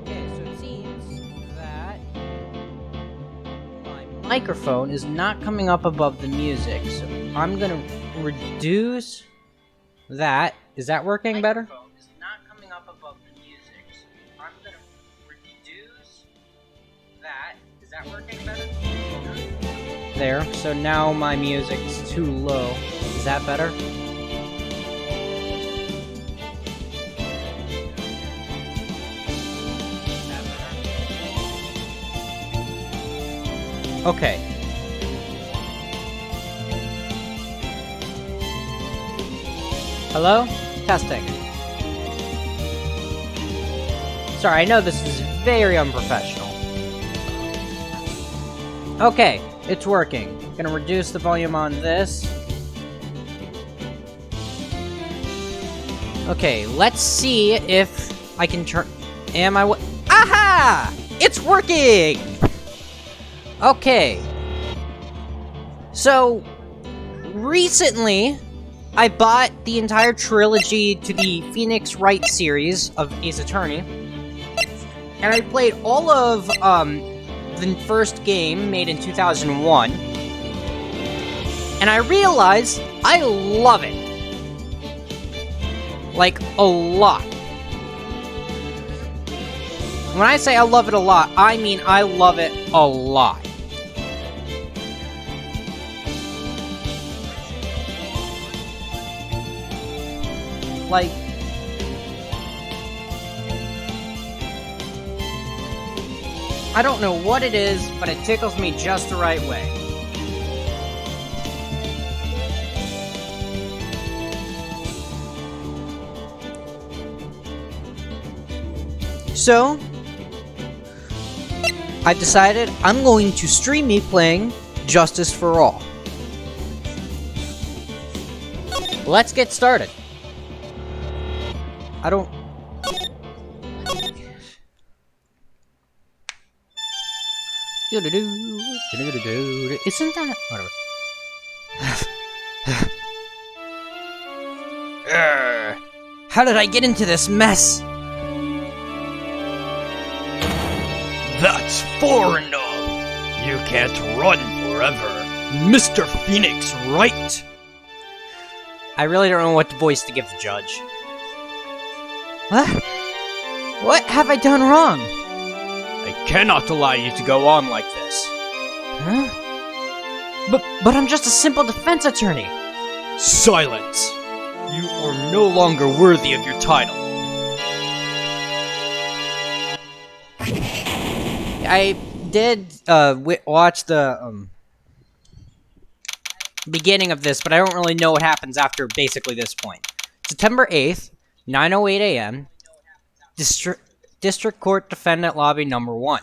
Okay, so it seems that my microphone is not coming up above the music, so I'm gonna reduce that. Is that working better? Microphone is not coming up above the music, so I'm gonna reduce that. Is that working better? There, so now my music's too low. Is that better? Okay. Hello? Testing. Sorry, I know this is very unprofessional. Okay, it's working. Gonna reduce the volume on this. Okay, let's see if I can turn... Aha! It's working! Okay. So, recently, I bought the entire trilogy to the Phoenix Wright series of Ace Attorney. And I played all of, the first game, made in 2001. And I realized I love it. Like, a lot. When I say I love it a lot, I mean I love it a lot. Like, I don't know what it is, but it tickles me just the right way. So, I decided I'm going to stream me playing Justice for All. Let's get started. I don't... Isn't that... Whatever. How did I get into this mess? That's far enough! You can't run forever, Mr. Phoenix Wright! I really don't know what voice to give the judge. What? What have I done wrong? I cannot allow you to go on like this. Huh? But I'm just a simple defense attorney. Silence! You are no longer worthy of your title. I did watch the beginning of this, but I don't really know what happens after basically this point. September 8th, 9:08 a.m. District Court Defendant Lobby Number 1.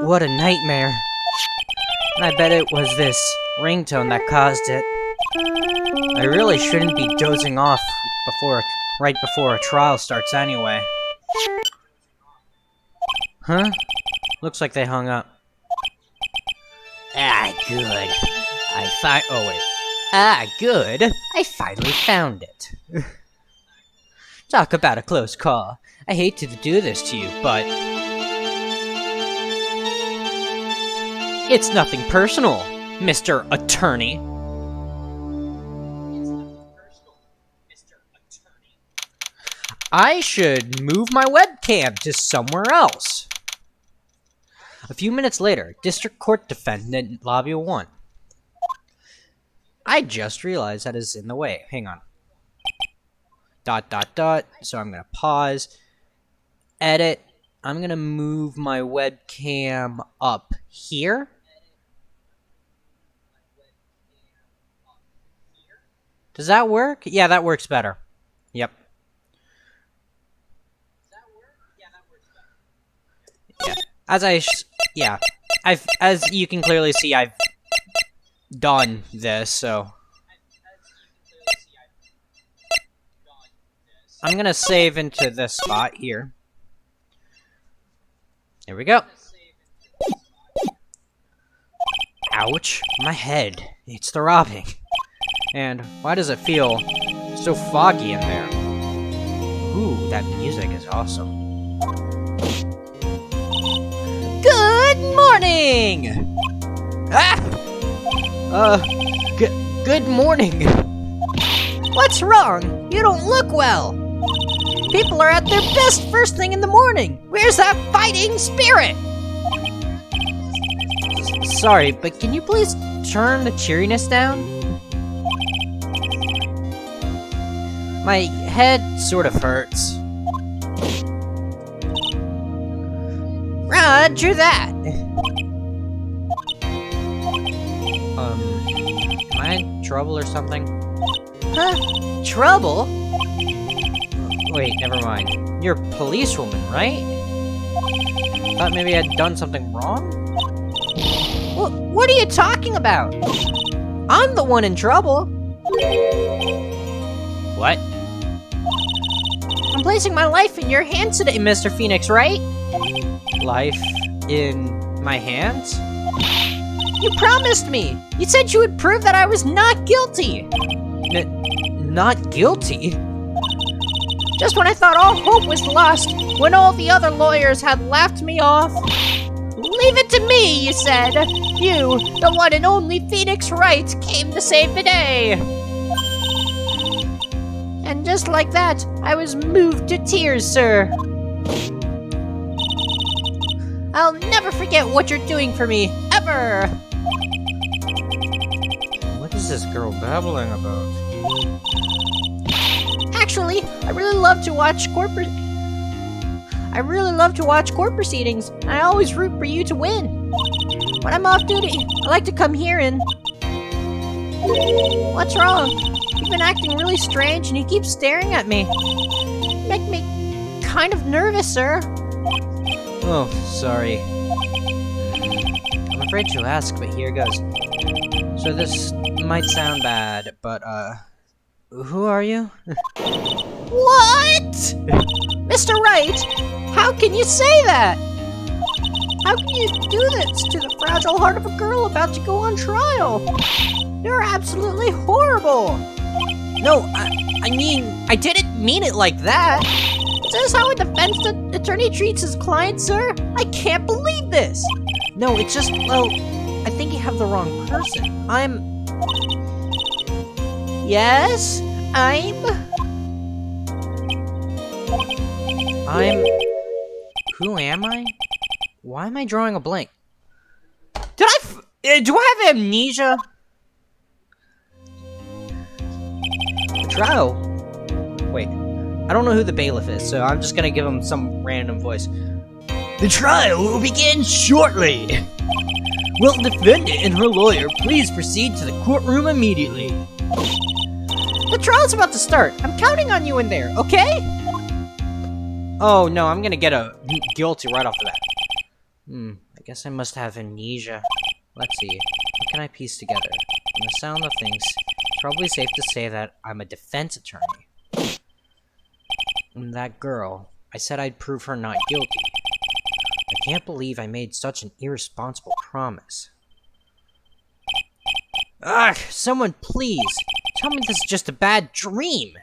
What a nightmare. And I bet it was this ringtone that caused it. I really shouldn't be dozing off right before a trial starts anyway. Huh? Looks like they hung up. Ah, good. Good. I finally found it. Talk about a close call. I hate to do this to you, but... It's nothing personal, Mr. Attorney. I should move my webcam to somewhere else. A few minutes later, District Court Defendant Lobby 1. I just realized that is in the way. Hang on. ... So I'm gonna pause. Edit. I'm gonna move my webcam up here. Does that work? Yeah, that works better. Yep. Yeah. As you can clearly see, I've done this, so I'm gonna save into this spot here. There we go. Ouch, my head. It's throbbing. And why does it feel so foggy in there? Ooh, that music is awesome. Good morning! Ah! Good morning. What's wrong? You don't look well. People are at their best first thing in the morning. Where's that fighting spirit? Sorry, but can you please turn the cheeriness down? My head sort of hurts. Roger that. Am I in trouble or something? Huh? Trouble? Wait, never mind. You're a policewoman, right? Thought maybe I'd done something wrong? What are you talking about? I'm the one in trouble. What? I'm placing my life in your hands today, Mr. Phoenix, right? Life in my hands? You promised me! You said you would prove that I was not guilty! Not guilty? Just when I thought all hope was lost, when all the other lawyers had laughed me off. Leave it to me, you said. You, the one and only Phoenix Wright, came to save the day. And just like that, I was moved to tears, sir. I'll never forget what you're doing for me, ever! What is this girl babbling about? Actually, I really love to watch court proceedings, and I always root for you to win. When I'm off duty, I like to come here and... What's wrong? You've been acting really strange, and you keep staring at me. You make me kind of nervous, sir. Oh, sorry. I'm afraid to ask, but here goes. So this might sound bad, but, who are you? What? Mr. Wright, how can you say that? How can you do this to the fragile heart of a girl about to go on trial? You're absolutely horrible. No, I mean, I didn't mean it like that. Is this how a defense attorney treats his client, sir? I can't believe this. No, it's just, well, I think you have the wrong person. Yes, who am I? Why am I drawing a blank? Do I have amnesia? The trial? Wait, I don't know who the bailiff is, so I'm just gonna give him some random voice. The trial will begin shortly. Will the defendant and her lawyer please proceed to the courtroom immediately? The trial's about to start. I'm counting on you in there, okay? Oh no, I'm gonna get a guilty right off the bat. I guess I must have amnesia. Let's see, what can I piece together? From the sound of things, it's probably safe to say that I'm a defense attorney. And that girl, I said I'd prove her not guilty. I can't believe I made such an irresponsible promise. Ugh, someone please, tell me this is just a bad dream!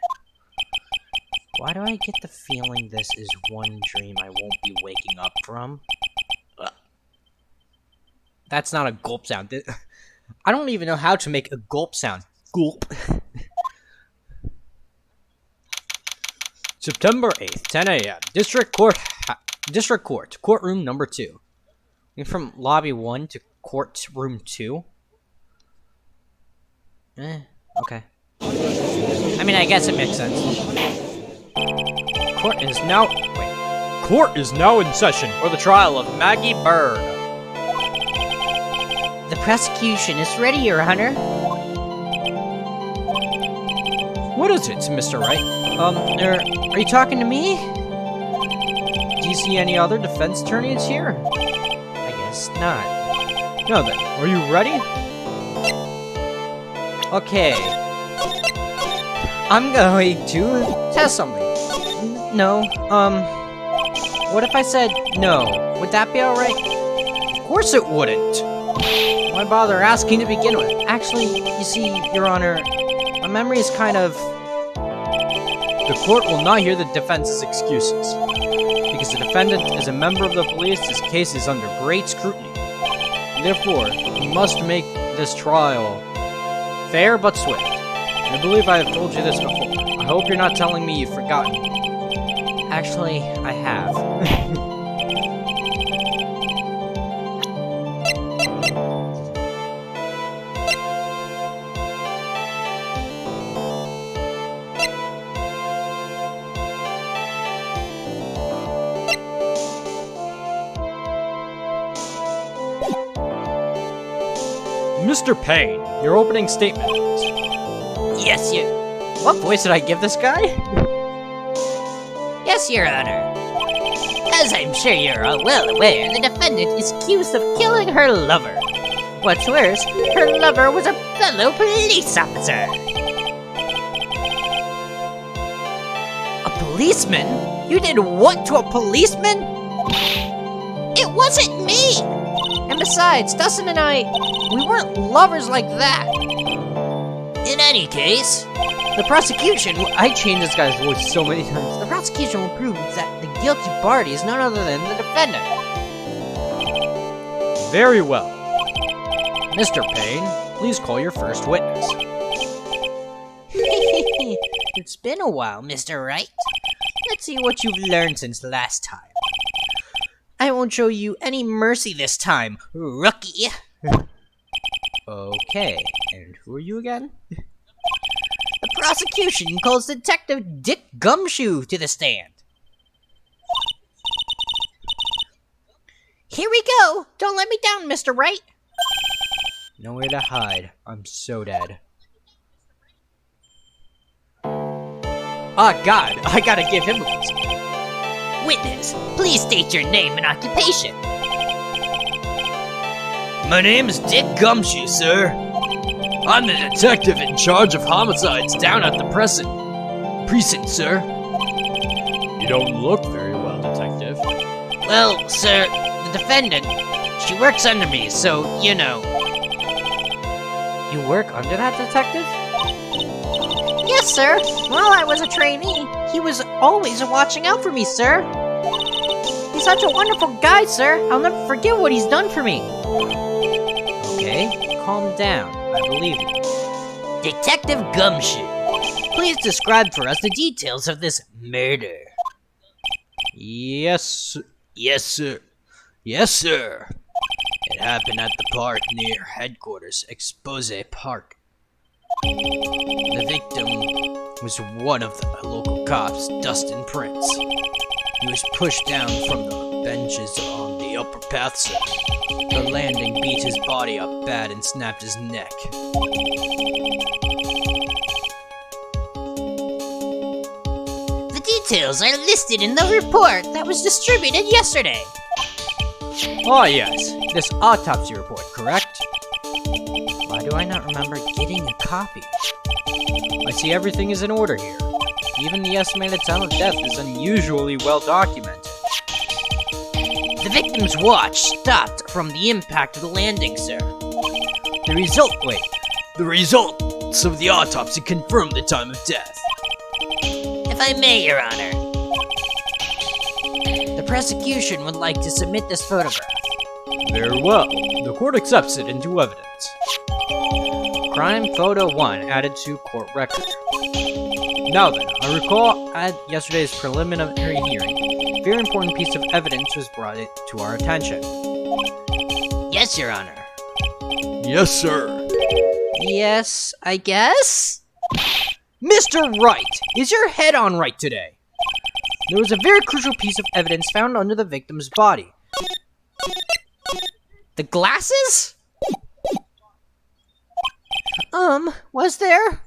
Why do I get the feeling this is one dream I won't be waking up from? Ugh. That's not a gulp sound. I don't even know how to make a gulp sound. Gulp. September 8th, 10 a.m. District Court, courtroom number 2. We're from lobby 1 to courtroom 2. Okay. I mean, I guess it makes sense. Court is now in session for the trial of Maggie Bird. The prosecution is ready, Your Honor. What is it, Mr. Wright? Are you talking to me? Do you see any other defense attorneys here? I guess not. No then, are you ready? Okay. I'm going to test something. No, what if I said no? Would that be alright? Of course it wouldn't. Why bother asking to begin with? Actually, you see, Your Honor, My memory is kind of... The court will not hear the defense's excuses. Because the defendant is a member of the police, his case is under great scrutiny. Therefore, we must make this trial fair but swift. I believe I have told you this before. I hope you're not telling me you've forgotten. Actually, I have. Mr. Payne, your opening statement, please. Yes, What voice did I give this guy? Yes, Your Honor. As I'm sure you're all well aware, the defendant is accused of killing her lover. What's worse, her lover was a fellow police officer. A policeman? You did what to a policeman? It wasn't me! And besides, Dustin and I, we weren't lovers like that. In any case, The prosecution, I changed this guy's voice so many times. The prosecution will prove that the guilty party is none other than the defendant. Very well. Mr. Payne, please call your first witness. it's been a while, Mr. Wright. Let's see what you've learned since last time. I won't show you any mercy this time, Rookie. Okay, and who are you again? The prosecution calls Detective Dick Gumshoe to the stand. Here we go! Don't let me down, Mr. Wright! Nowhere to hide. I'm so dead. Ah, God, I gotta give him a piece. Witness, please state your name and occupation. My name's Dick Gumshoe, sir. I'm the detective in charge of homicides down at the precinct, sir. You don't look very well, detective. Well, sir, the defendant, she works under me, so, you know. You work under that detective? Yes, sir. While I was a trainee, he was always watching out for me, sir. He's such a wonderful guy, sir. I'll never forget what he's done for me. Okay, calm down. I believe you. Detective Gumshoe, please describe for us the details of this murder. Yes, sir. It happened at the park near headquarters, Expose Park. The victim was one of the local cops, Dustin Prince. He was pushed down from the benches on the upper path, sir. The landing beat his body up bad and snapped his neck. The details are listed in the report that was distributed yesterday. Ah, yes. This autopsy report, correct? Why do I not remember getting a copy? I see everything is in order here. Even the estimated time of death is unusually well documented. The victim's watch stopped from the impact of the landing, sir. The results of the autopsy confirm the time of death. If I may, Your Honor. The prosecution would like to submit this photograph. Very well. The court accepts it into evidence. Crime photo 1 added to court record. Now then, I recall at yesterday's preliminary hearing, a very important piece of evidence was brought to our attention. Yes, Your Honor. Yes, sir. Yes, I guess? Mr. Wright, is your head on right today? There was a very crucial piece of evidence found under the victim's body. The glasses? Was there?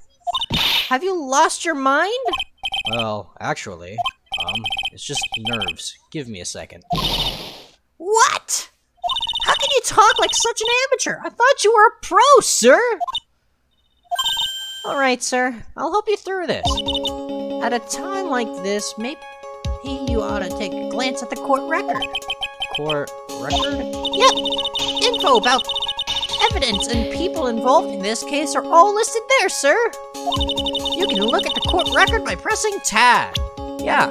Have you lost your mind? Well, actually, it's just nerves. Give me a second. What? How can you talk like such an amateur? I thought you were a pro, sir! Alright, sir. I'll help you through this. At a time like this, maybe you ought to take a glance at the court record. Court record? Yep. Info about evidence and people involved in this case are all listed there, sir. You can look at the court record by pressing tab. Yeah,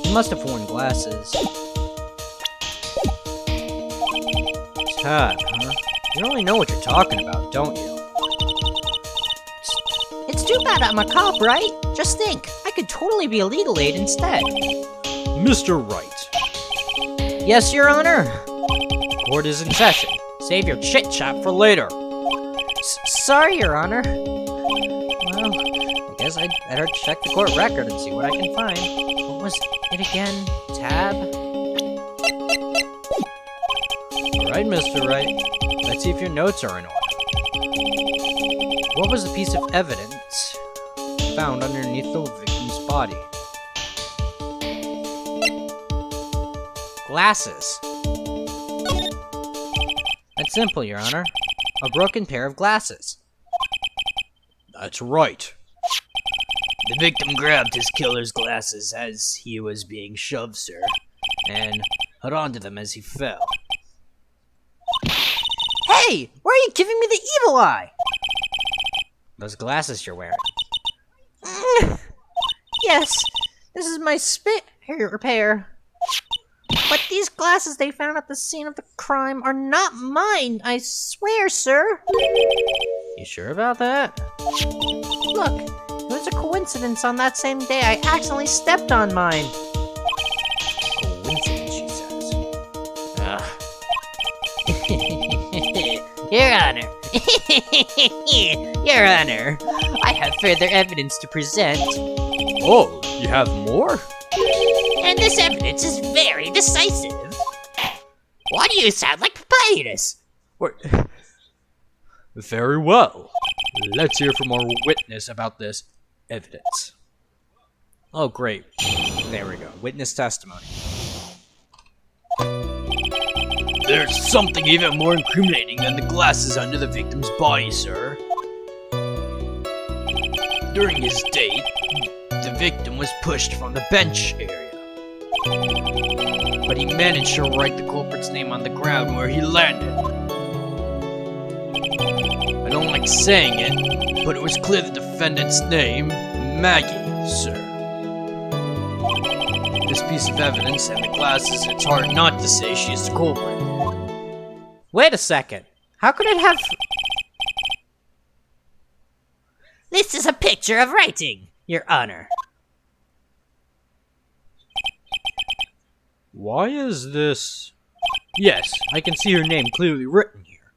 He must have worn glasses. Tab, huh? You really know what you're talking about, don't you? It's too bad I'm a cop, right? Just think, I could totally be a legal aid instead. Mr. Wright. Yes, Your Honor. Court is in session. Save your chit-chat for later. Sorry, Your Honor. Well, I guess I'd better check the court record and see what I can find. What was it again? Tab? Alright, Mr. Wright. Let's see if your notes are in order. What was the piece of evidence found underneath the victim's body? Glasses. That's simple, Your Honor. A broken pair of glasses. That's right. The victim grabbed his killer's glasses as he was being shoved, sir, and held onto them as he fell. Hey, why are you giving me the evil eye? Those glasses you're wearing. Yes, this is my pair. But these glasses they found at the scene of the crime are not mine, I swear, sir. You sure about that? Look, it was a coincidence on that same day I accidentally stepped on mine. Coincidence, she says. Ugh. Your Honor. Your Honor, I have further evidence to present. Oh, you have more? And this evidence is very decisive. Why do you sound like Papyrus? Wait. Very well. Let's hear from our witness about this evidence. Oh, great. There we go. Witness testimony. There's something even more incriminating than the glasses under the victim's body, sir. During his date, the victim was pushed from the bench area. But he managed to write the culprit's name on the ground where he landed. I don't like saying it, but it was clear the defendant's name, Maggie, sir. This piece of evidence and the glasses, it's hard not to say she's the culprit. Wait a second. How could it have... This is a picture of writing, Your Honor. Why is this? Yes, I can see her name clearly written here.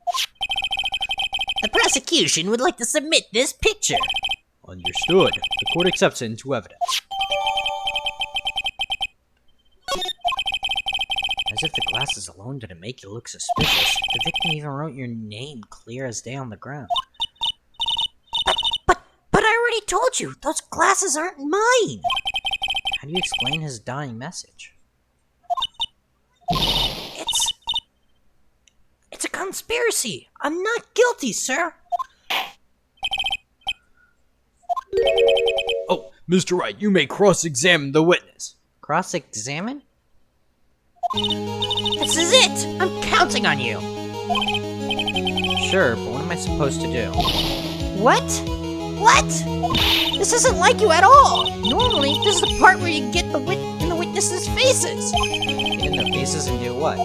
The prosecution would like to submit this picture. Understood. The court accepts it into evidence. As if the glasses alone didn't make you look suspicious. The victim even wrote your name clear as day on the ground. But I already told you, those glasses aren't mine. How do you explain his dying message? It's a conspiracy. I'm not guilty, sir. Oh, Mr. Wright, you may cross-examine the witness. Cross-examine? This is it. I'm counting on you. Sure, but what am I supposed to do? What? What? This isn't like you at all. Normally, this is the part where you get in the witnesses' faces. Get in their faces and do what?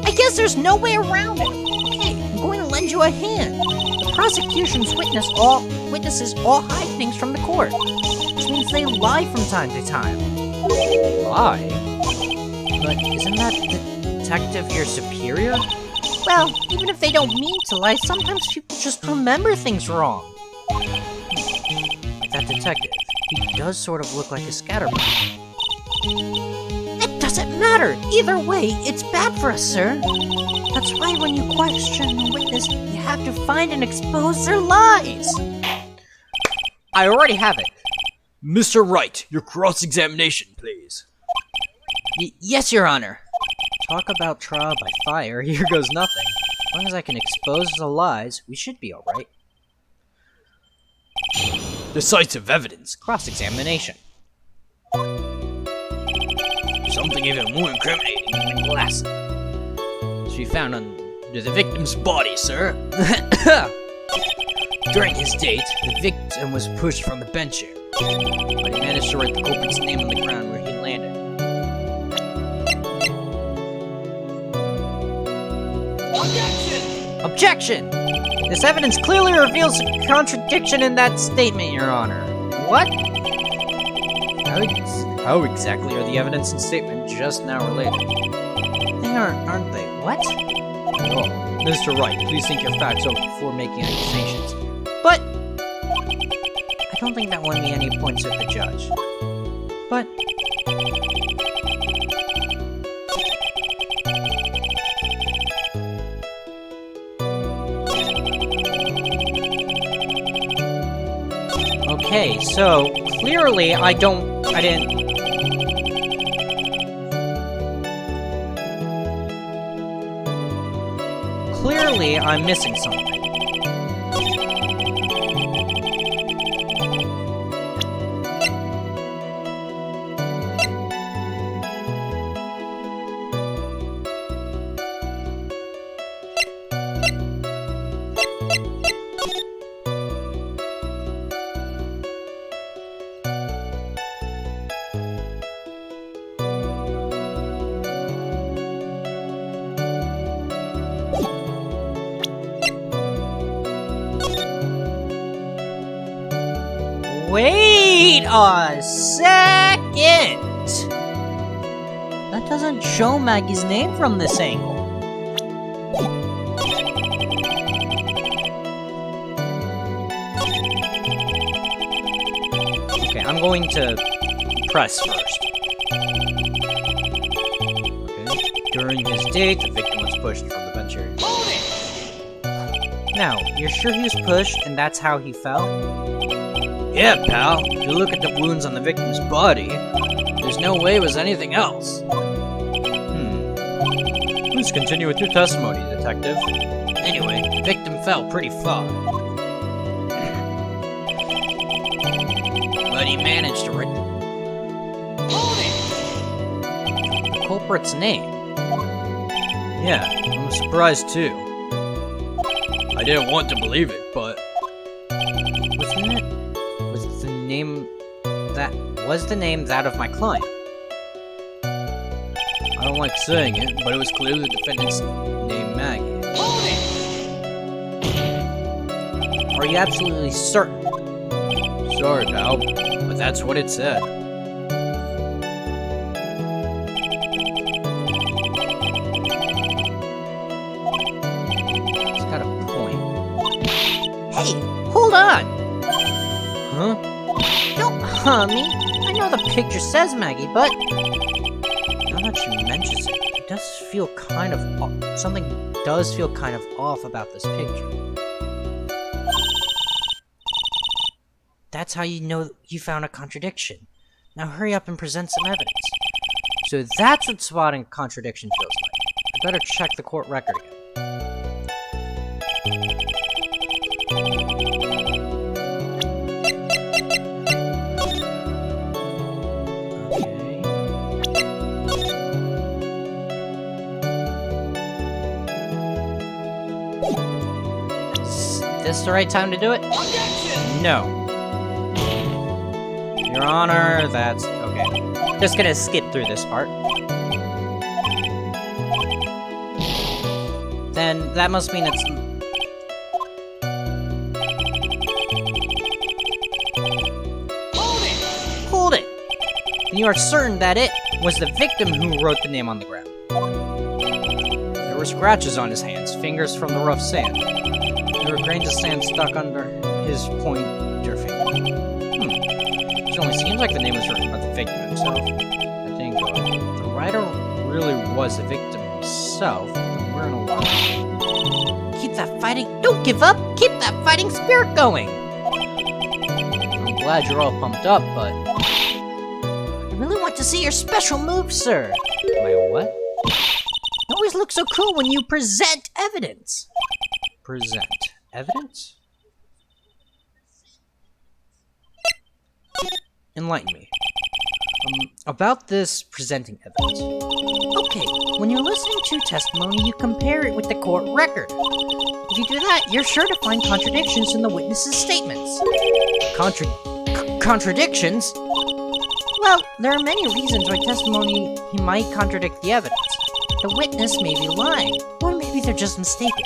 I guess there's no way around it. Okay, I'm going to lend you a hand. The prosecution's witnesses all hide things from the court, which means they lie from time to time. Lie? But isn't that detective your superior? Well, even if they don't mean to lie, sometimes people just remember things wrong. Like that detective. He does sort of look like a scatterbrain. It doesn't matter. Either way, it's bad for us, sir. That's why when you question a witness, you have to find and expose their lies. I already have it. Mr. Wright, your cross-examination, please. Yes, Your Honor. Talk about trial by fire. Here goes nothing. long as I can expose the lies, we should be alright. Decisive evidence. Cross-examination. Something even more incriminating than the glass. To be found under the victim's body, sir. During his date, the victim was pushed from the bench chair, but he managed to write the culprit's name on the ground where he landed. Objection! This evidence clearly reveals a contradiction in that statement, Your Honor. What? How exactly are the evidence and statement just now related? They aren't they? What? Oh, Mr. Wright, please think your facts over before making accusations. But I don't think that won me any points at the judge. But okay, so clearly I didn't. Clearly I'm missing something. Wait a second! That doesn't show Maggie's name from this angle. Okay, I'm going to press first. Okay. During his date, the victim was pushed from the bench area. Now, you're sure he was pushed and that's how he fell? Yeah, pal. If you look at the wounds on the victim's body, there's no way it was anything else. Please continue with your testimony, detective. Anyway, the victim fell pretty far. But he managed to write The culprit's name. Yeah, I'm surprised too. I didn't want to believe it, but Was the name that of my client? I don't like saying it, but it was clearly the defendant's name, Maggie. Are you absolutely certain? Sorry, pal, but that's what it said. It's got a point. Hey, hold on! Huh? Don't me. I know the picture says Maggie, but now that she mentions it, it does feel kind of something does feel kind of off about this picture. That's how you know you found a contradiction. Now hurry up and present some evidence. So that's what spotting contradiction feels like. I better check the court record again. Is this the right time to do it? Objection! No. Your Honor, that's okay. Just gonna skip through this part. Then that must mean it's... Hold it! And you are certain that it was the victim who wrote the name on the ground. There were scratches on his hands, fingers from the rough sand. There were grains of sand stuck under his pointer finger. It only seems like the name was written by the victim himself. I think the writer really was the victim himself, then we're in a lot. Keep that fighting... Don't give up! Keep that fighting spirit going! I'm glad you're all pumped up, but... I really want to see your special move, sir! My what? You always look so cool when you present evidence. Present evidence? Enlighten me. About this presenting evidence. Okay, when you're listening to testimony, you compare it with the court record. If you do that, you're sure to find contradictions in the witness's statements. Contradictions? Well, there are many reasons why testimony he might contradict the evidence. The witness may be lying, or maybe they're just mistaken.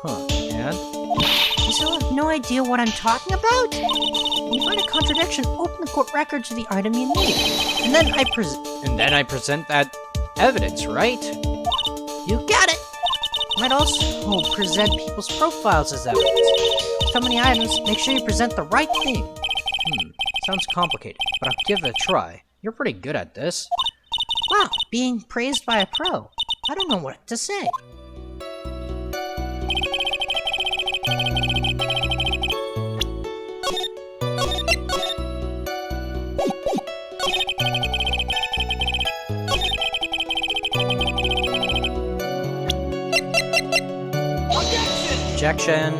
And? You still have no idea what I'm talking about? When you find a contradiction, open the court record to the item you need. And then I present that evidence, right? You got it! You might also present people's profiles as evidence. So many items, make sure you present the right thing. Sounds complicated, but I'll give it a try. You're pretty good at this. Wow, being praised by a pro. I don't know what to say. Objection.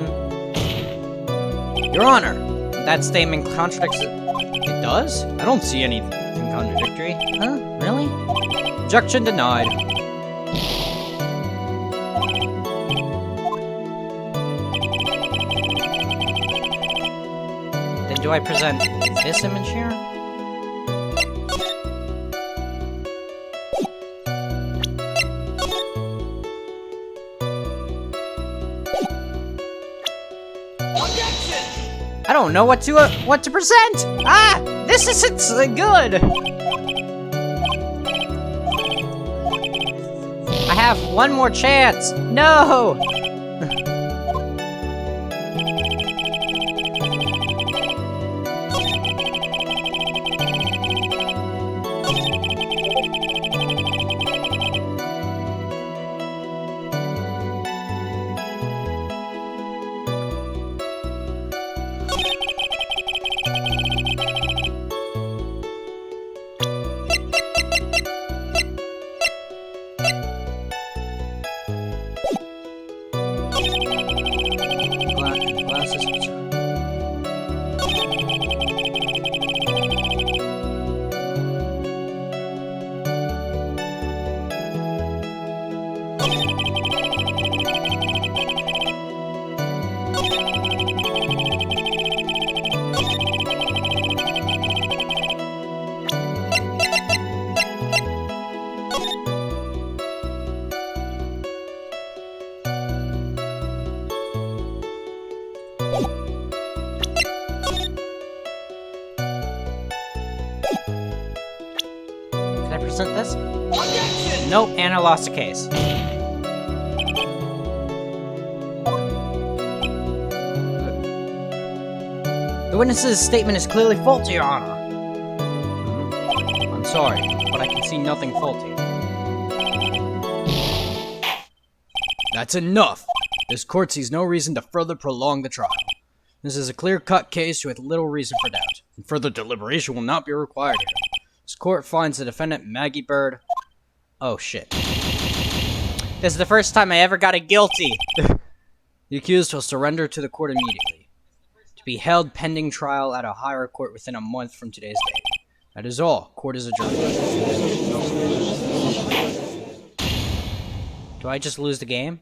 Your Honor, that statement contradicts it. It does? I don't see anything contradictory. Huh? Really? Objection denied. Then do I present this image here? I don't know what to present. Ah, this isn't good. I have one more chance. No. Can I present this? Nope, and I lost the case. The witness's statement is clearly faulty, Your Honor. I'm sorry, but I can see nothing faulty. That's enough! This court sees no reason to further prolong the trial. This is a clear-cut case with little reason for doubt, and further deliberation will not be required here. This court finds the defendant, Maggie Bird... Oh, shit. This is the first time I ever got a guilty! The accused will surrender to the court immediately, to be held pending trial at a higher court within a month from today's date. That is all. Court is adjourned. Do I just lose the game?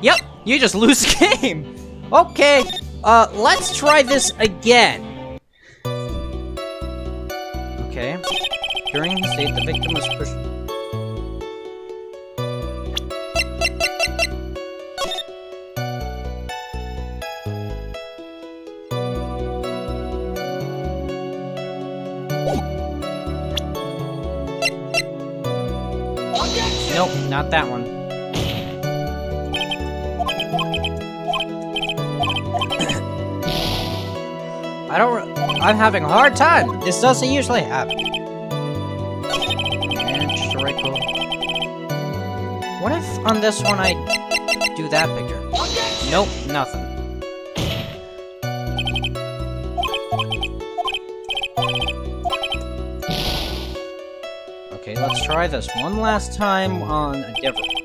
Yep, you just lose the game! Okay, let's try this again. Okay. During the state, the victim was pushed... Nope, not that one. I'm having a hard time. This doesn't usually happen. And strike. What if on this one I do that picture? Nope, nothing. Okay, let's try this one last time on a different one.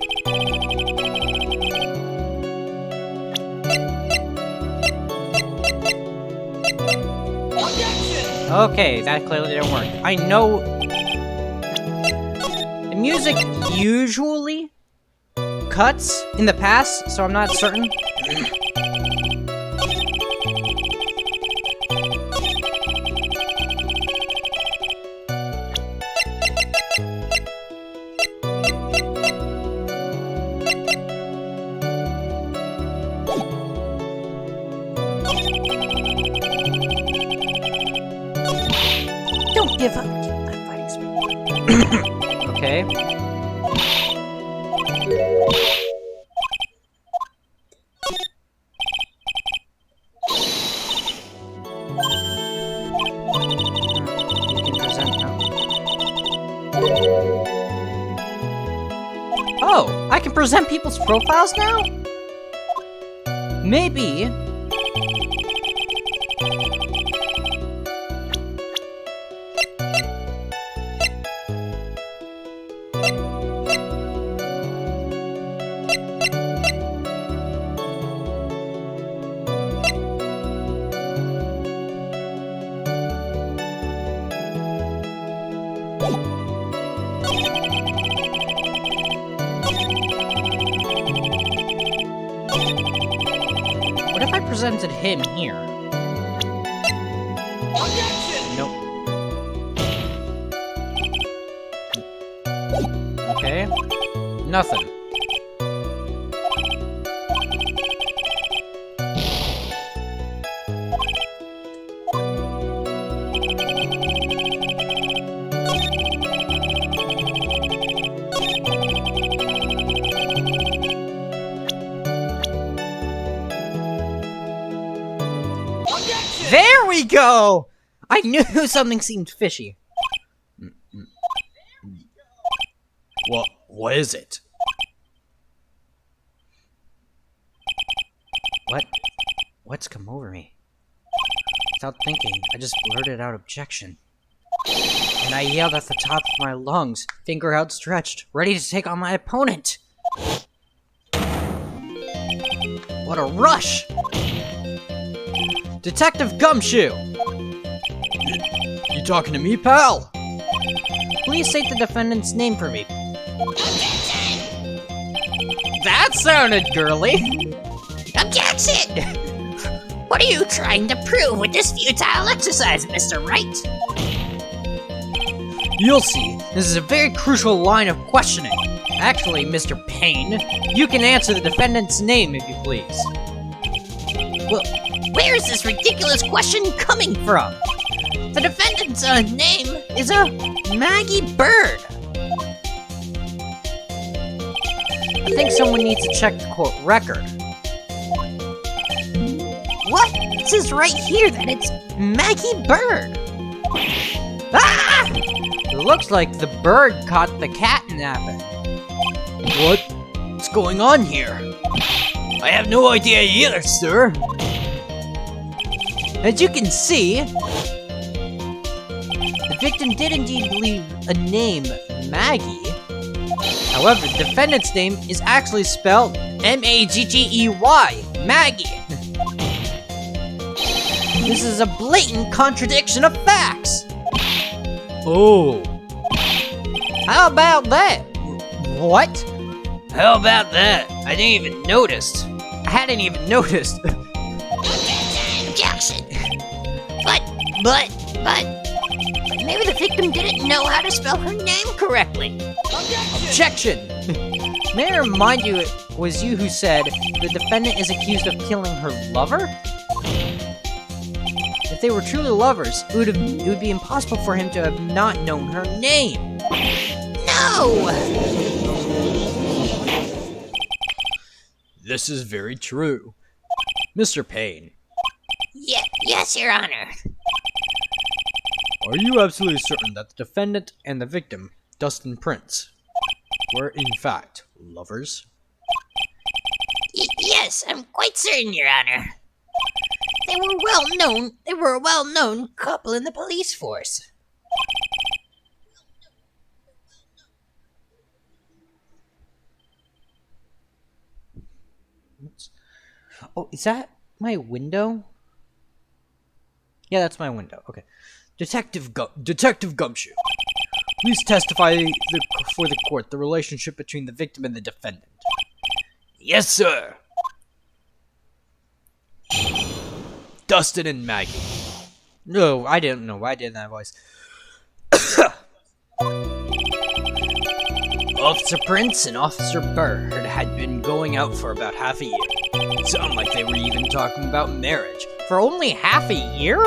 Okay, that clearly didn't work. I know the music usually cuts in the past, so I'm not certain. Don't give up. Keep that fighting spirit. Okay. You can present now. Oh, I can present people's profiles now? Maybe. What if I presented him here? Nope. Okay. Nothing. There we go! I knew something seemed fishy. What is it? What's come over me? Without thinking, I just blurted out objection. And I yelled at the top of my lungs, finger outstretched, ready to take on my opponent. What a rush! Detective Gumshoe! You talking to me, pal? Please state the defendant's name for me. That sounded girly! Objection! What are you trying to prove with this futile exercise, Mr. Wright? You'll see, this is a very crucial line of questioning. Actually, Mr. Payne, you can answer the defendant's name if you please. Well, where is this ridiculous question coming from? The defendant's name is Maggie Bird. I think someone needs to check the court record. What? It says right here that it's Maggie Bird. Ah! It looks like the bird caught the cat napping. What's going on here? I have no idea either, sir. As you can see, the victim did indeed leave a name, Maggie. However, the defendant's name is actually spelled M-A-G-G-E-Y, Maggie. This is a blatant contradiction of facts. Oh. How about that? What? How about that? I didn't even notice. I hadn't even noticed. Objection. But maybe the victim didn't know how to spell her name correctly. Objection! May I remind you, it was you who said the defendant is accused of killing her lover? If they were truly lovers, it would be impossible for him to have not known her name. No! This is very true. Mr. Payne, Yes, Your Honor. are you absolutely certain that the defendant and the victim, Dustin Prince, were in fact lovers? Yes, I'm quite certain, Your Honor. They were a well-known couple in the police force. Oh, is that my window? Yeah, that's my window. Okay. Detective Gumshoe, please testify before the court the relationship between the victim and the defendant. Yes, sir. Dustin and Maggie. No, I didn't know why I did that voice. Officer Prince and Officer Bird had been going out for about half a year. It sounded like they were even talking about marriage. For only half a year?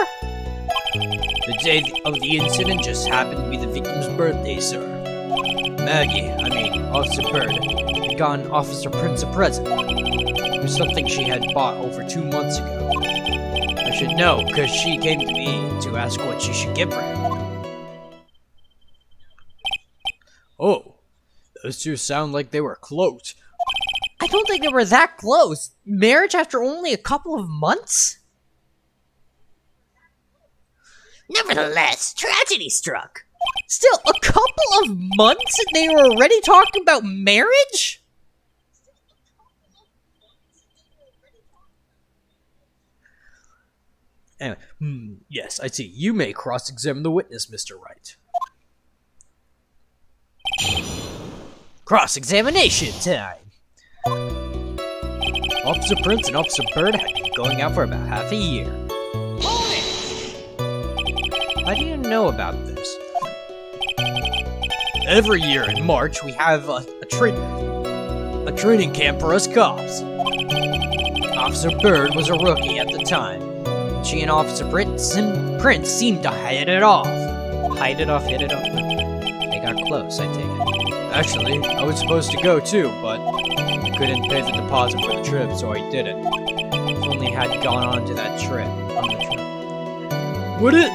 The day of the incident just happened to be the victim's birthday, sir. Officer Bird, had gotten Officer Prince a present. It was something she had bought over 2 months ago. I should know, because she came to me to ask what she should get for him. Oh, those two sound like they were close. I don't think they were that close. Marriage after only a couple of months? Nevertheless, tragedy struck. Still, a couple of months and they were already talking about marriage? Anyway, yes, I see. You may cross-examine the witness, Mr. Wright. Cross-examination time. Officer Prince and Officer Bird had been going out for about half a year. How do you know about this? Every year in March, we have a training camp for us cops. Officer Bird was a rookie at the time. She and Officer Prince seemed to hit it off. Hit it off. They got close, I take it. Actually, I was supposed to go too, but I couldn't pay the deposit for the trip, so I didn't. If only I had gone on to that trip. What is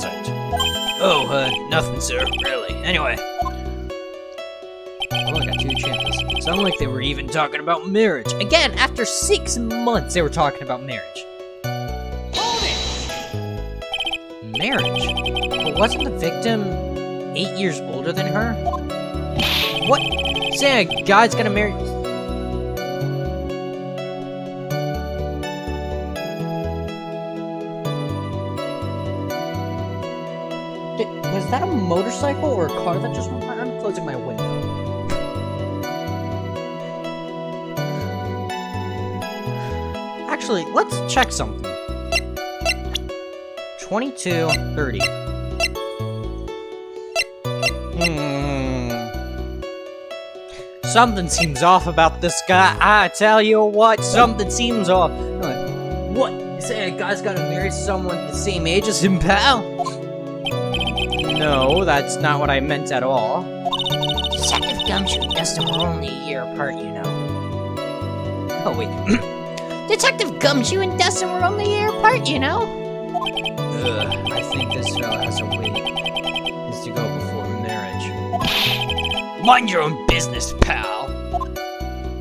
it? Oh, nothing, sir, really. Anyway. Oh, I got 2 chances. Sounded like they were even talking about marriage. Again, after 6 months, they were talking about marriage. Marriage? But wasn't the victim 8 years older than her? What? Saying a guy's gonna marry... Was that a motorcycle or a car that just went by? I'm closing my window. Actually, let's check something. 22:30. Something seems off about this guy. I tell you what, something seems off. What? You say a guy's gotta marry someone the same age as him, pal? No, that's not what I meant at all. Detective Gumshoe and Dustin were only a year apart, you know. Oh, wait. Detective Gumshoe and Dustin were only a year apart, you know. I think this fella has a way. Is to go before marriage. Mind your own business, pal.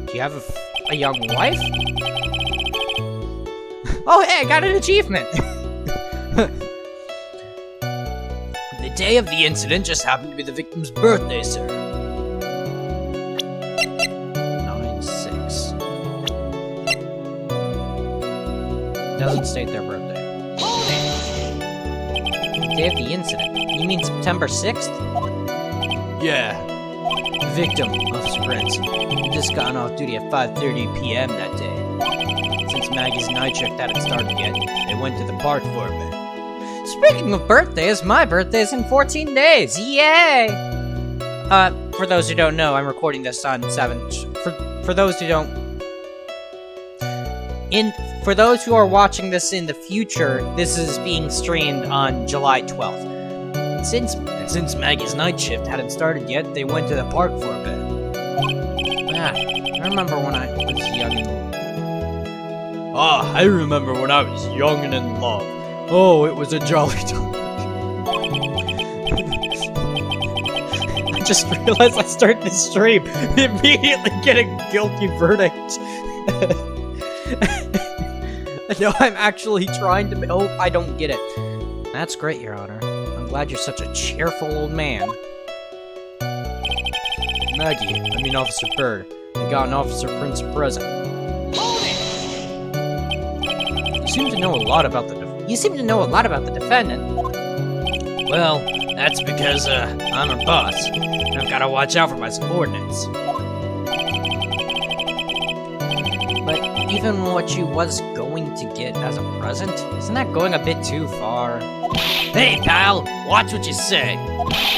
Do you have a young wife? Oh, hey, I got an achievement! The day of the incident just happened to be the victim's birthday, sir. 9/6. Doesn't state their birthday. The day of the incident? You mean September 6th? Yeah. The victim, Officer Prince, had just gotten off duty at 5:30 p.m. that day. Since Maggie's night shift hadn't started yet, they went to the park for a bit. Speaking of birthdays, my birthday's in 14 days! Yay! For those who don't know, I'm recording this on 7th. For those who don't... For those who are watching this in the future, this is being streamed on July 12th. Since Maggie's night shift hadn't started yet, they went to the park for a bit. Ah, I remember when I was young and... Ah, I remember when I was young and in love. Oh, it was a jolly time. I just realized I started the stream, immediately get a guilty verdict. No, I'm actually trying to... Oh, I don't get it. That's great, Your Honor. I'm glad you're such a cheerful old man. Officer Bird, they got an Officer Prince present. seem to know a lot about the defendant. Well, that's because, I'm her boss. And I've gotta watch out for my subordinates. But even what she was going to get as a present, isn't that going a bit too far? Hey, pal, watch what you say.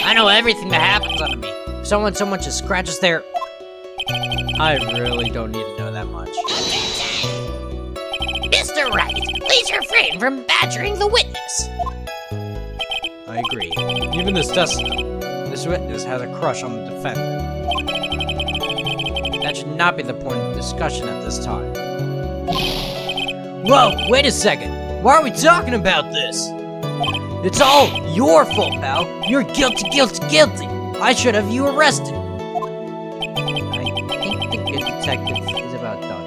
I know everything that happens under me. If someone so much as scratches their... I really don't need to know that much. Mr. Wright, please refrain from badgering the witness. I agree. Even this witness has a crush on the defendant. That should not be the point of discussion at this time. Whoa, wait a second. Why are we talking about this? It's all your fault, pal. You're guilty. I should have you arrested. I think the good detective is about done.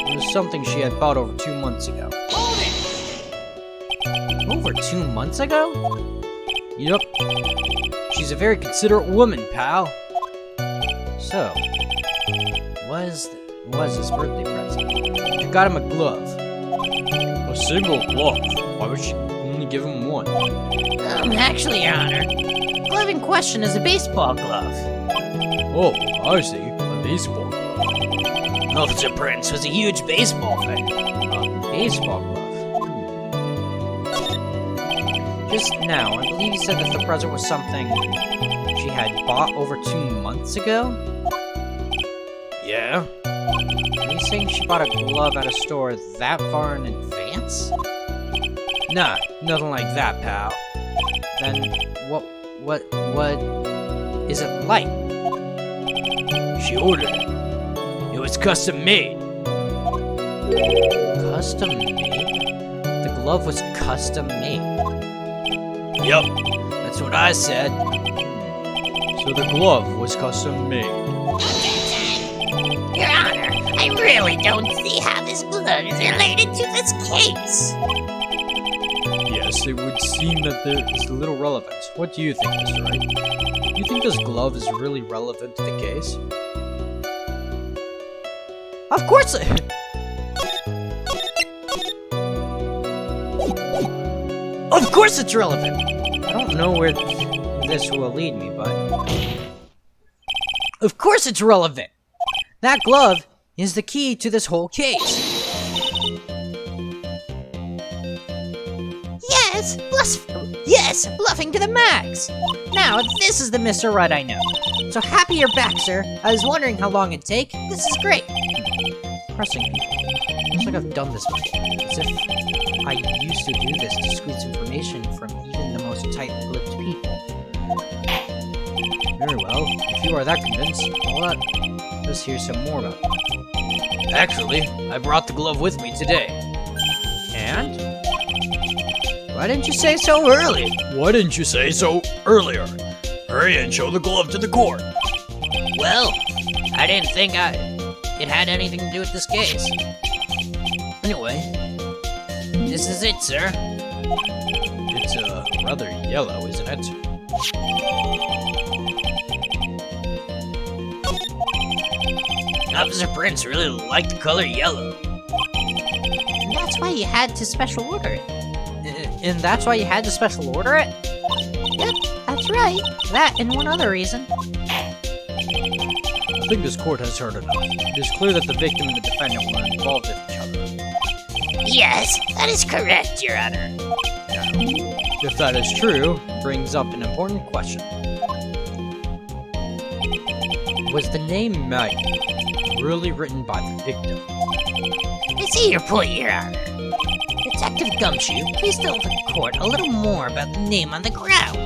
It was something she had bought over 2 months ago. Over 2 months ago? Yup. She's a very considerate woman, pal. So, was his birthday present? She got him a glove. A single glove? Why would she only give him one? Actually, Your Honor, the glove in question is a baseball glove. Oh, I see. A baseball glove. Officer Prince was a huge baseball fan. A baseball glove. Just now, I believe you said that the present was something she had bought over 2 months ago? Yeah? Are you saying she bought a glove at a store that far in advance? Nah, nothing like that, pal. Then, what is it like? She ordered it. It was custom made. Custom made? The glove was custom made. Yup, that's what I said. So the glove was custom made. Your Honor, I really don't see how this glove is related to this case. Yes, it would seem that there is little relevance. What do you think, Mr. Wright? Do you think this glove is really relevant to the case? Of course Of course it's relevant! I don't know where this will lead me, but... Of course it's relevant! That glove is the key to this whole case. Yes, bluffing to the max. Now, this is the Mr. Wright I know. So happy you're back, sir. I was wondering how long it'd take. This is great. Pressing people. Looks like I've done this before. As if I used to do this to squeeze information from even the most tight-lipped people. Very well. If you are that convinced, let's hear some more about it. Actually, I brought the glove with me today. And? Why didn't you say so early? Why didn't you say so earlier? Hurry and show the glove to the court. Well, I didn't think it had anything to do with this case. Anyway, this is it, sir. It's, rather yellow, isn't it? Officer Prince really liked the color yellow. And that's why you had to special order it. And that's why you had to special order it? Yep, that's right. That and one other reason. I think this court has heard enough. It is clear that the victim and the defendant were involved with each other. Yes, that is correct, Your Honor. Now, if that is true, it brings up an important question. Was the name Maggie really written by the victim? I see your point, Your Honor. Detective Gumshoe, please tell the court a little more about the name on the ground.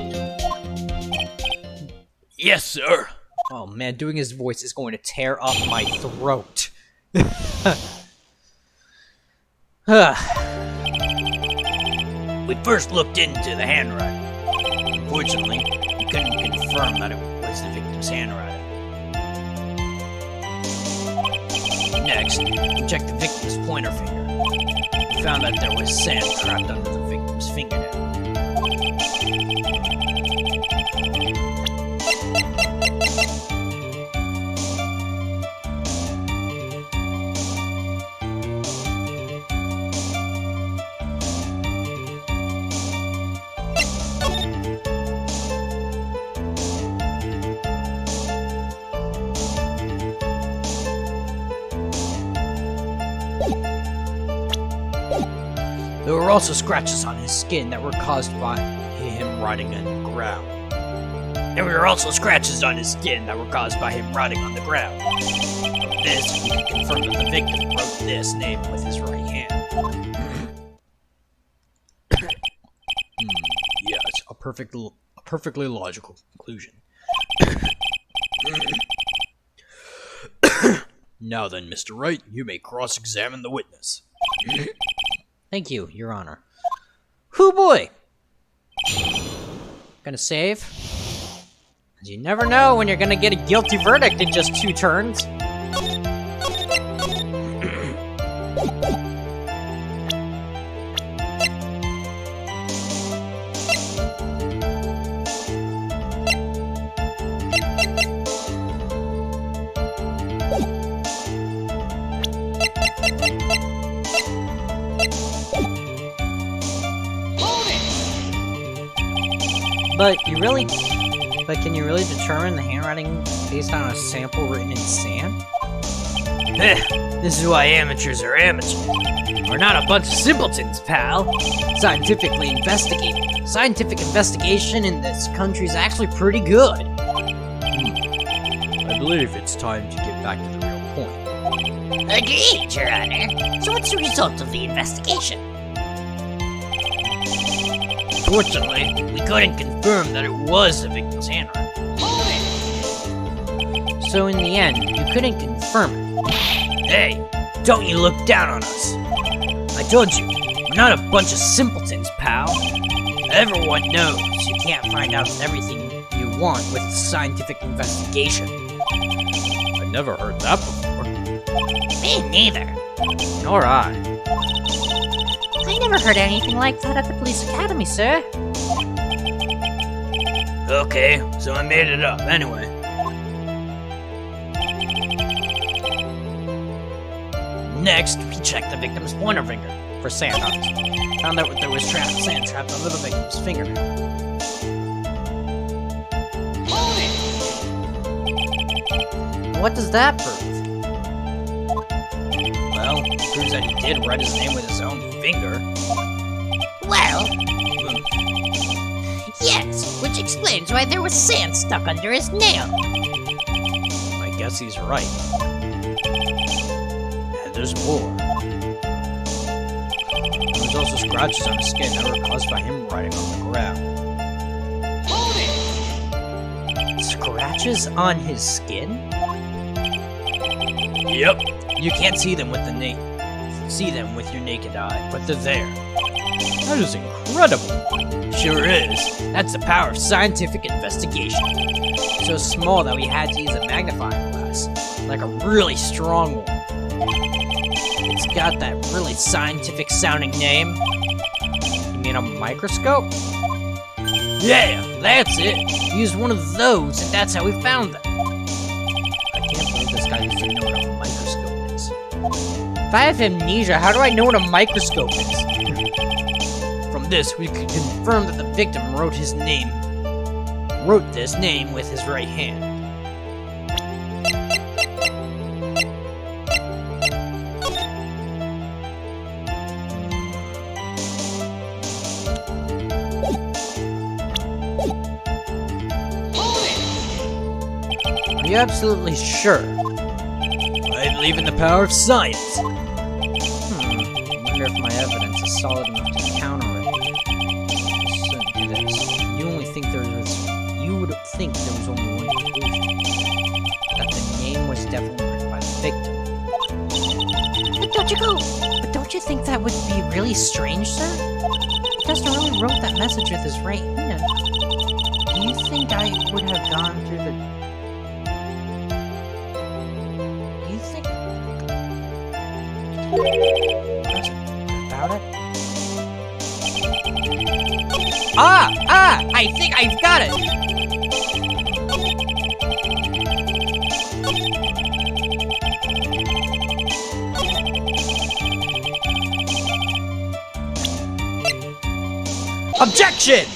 Yes, sir. Oh man, doing his voice is going to tear up my throat. We first looked into the handwriting. Unfortunately, we couldn't confirm that it was the victim's handwriting. Next, we checked the victim's pointer finger. We found that there was sand trapped under the victim's fingernail. There were also scratches on his skin that were caused by him rotting on the ground. There were also scratches on his skin that were caused by him rotting on the ground. From this, we can confirm that the victim wrote this name with his right hand. Yes, a perfectly logical conclusion. Now then, Mr. Wright, you may cross-examine the witness. Thank you, Your Honor. Hoo boy! Gonna save? 'Cause you never know when you're gonna get a guilty verdict in just 2 turns. But can you really determine the handwriting based on a sample written in sand? This is why amateurs are amateurs. We're not a bunch of simpletons, pal. Scientific investigation in this country is actually pretty good. I believe it's time to get back to the real point. Agreed, Your Honor. So what's the result of the investigation? Fortunately, we couldn't confirm that it was the victim's handwriting. So in the end, you couldn't confirm it. Hey, don't you look down on us. I told you, we're not a bunch of simpletons, pal. Everyone knows you can't find out everything you want with scientific investigation. I never heard that before. Me neither. Nor I. I never heard anything like that at the police academy, sir. Okay, so I made it up anyway. Next, we checked the victim's pointer finger For sand hunters. Found out there was sand trapped under the victim's fingernail. What does that prove? Well, it proves that he did write his name with his own finger. Well, yes, which explains why there was sand stuck under his nail. I guess he's right. And there's more. There's also scratches on his skin that were caused by him writing on the ground. Scratches on his skin? Yep. You can't see them with your naked eye, but they're there. That is incredible. Sure is. That's the power of scientific investigation. So small that we had to use a magnifying glass. Like a really strong one. It's got that really scientific sounding name. You mean a microscope? Yeah, that's it. We used one of those, and that's how we found them. I can't believe this guy doesn't know what a microscope is. If I have amnesia, how do I know what a microscope is? From this, we could confirm that the victim wrote this name with his right hand. Are you absolutely sure? I believe in the power of science. I wonder if my evidence is solid enough to counter it. Listen to this. You would think there was only one conclusion. That the name was definitely written by the victim. But don't you think that would be really strange, sir? Dustin really wrote that message with his right hand. Do you think I would have gone through the... Do you think... What is it? About it? I think I've got it! Objection!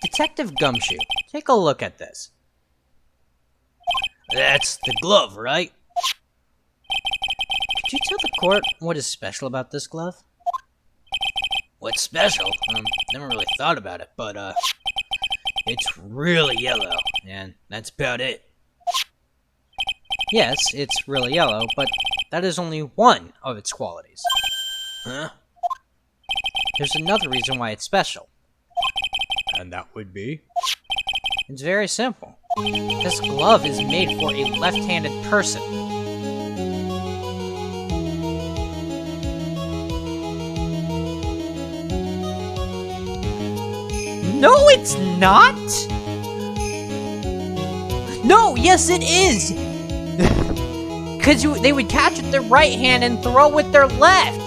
Detective Gumshoe, take a look at this. That's the glove, right? Could you tell the court what is special about this glove? What's special? Never really thought about it, but, it's really yellow, and that's about it. Yes, it's really yellow, but that is only one of its qualities. Huh? There's another reason why it's special. And that would be? It's very simple. This glove is made for a left-handed person. No, it's not! No, yes it is! Because they would catch with their right hand and throw with their left!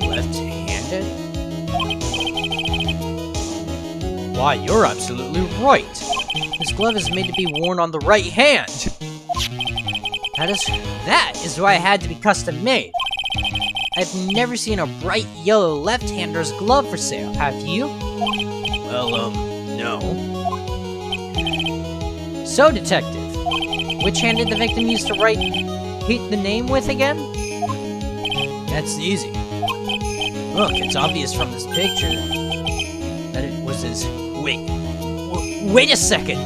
Left-handed? Why, you're absolutely right. This glove is made to be worn on the right hand. That is why it had to be custom made. I've never seen a bright yellow left-hander's glove for sale, have you? Well, no. So, Detective, which hand did the victim use to write the name with again? That's easy. Look, it's obvious from this picture that it was his... Wait a second!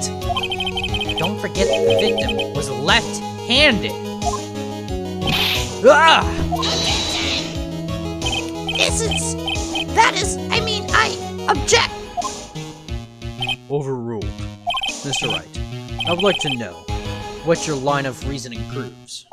Don't forget that the victim was left-handed. Ah! I object! Overruled. Mr. Wright, I would like to know what your line of reasoning proves.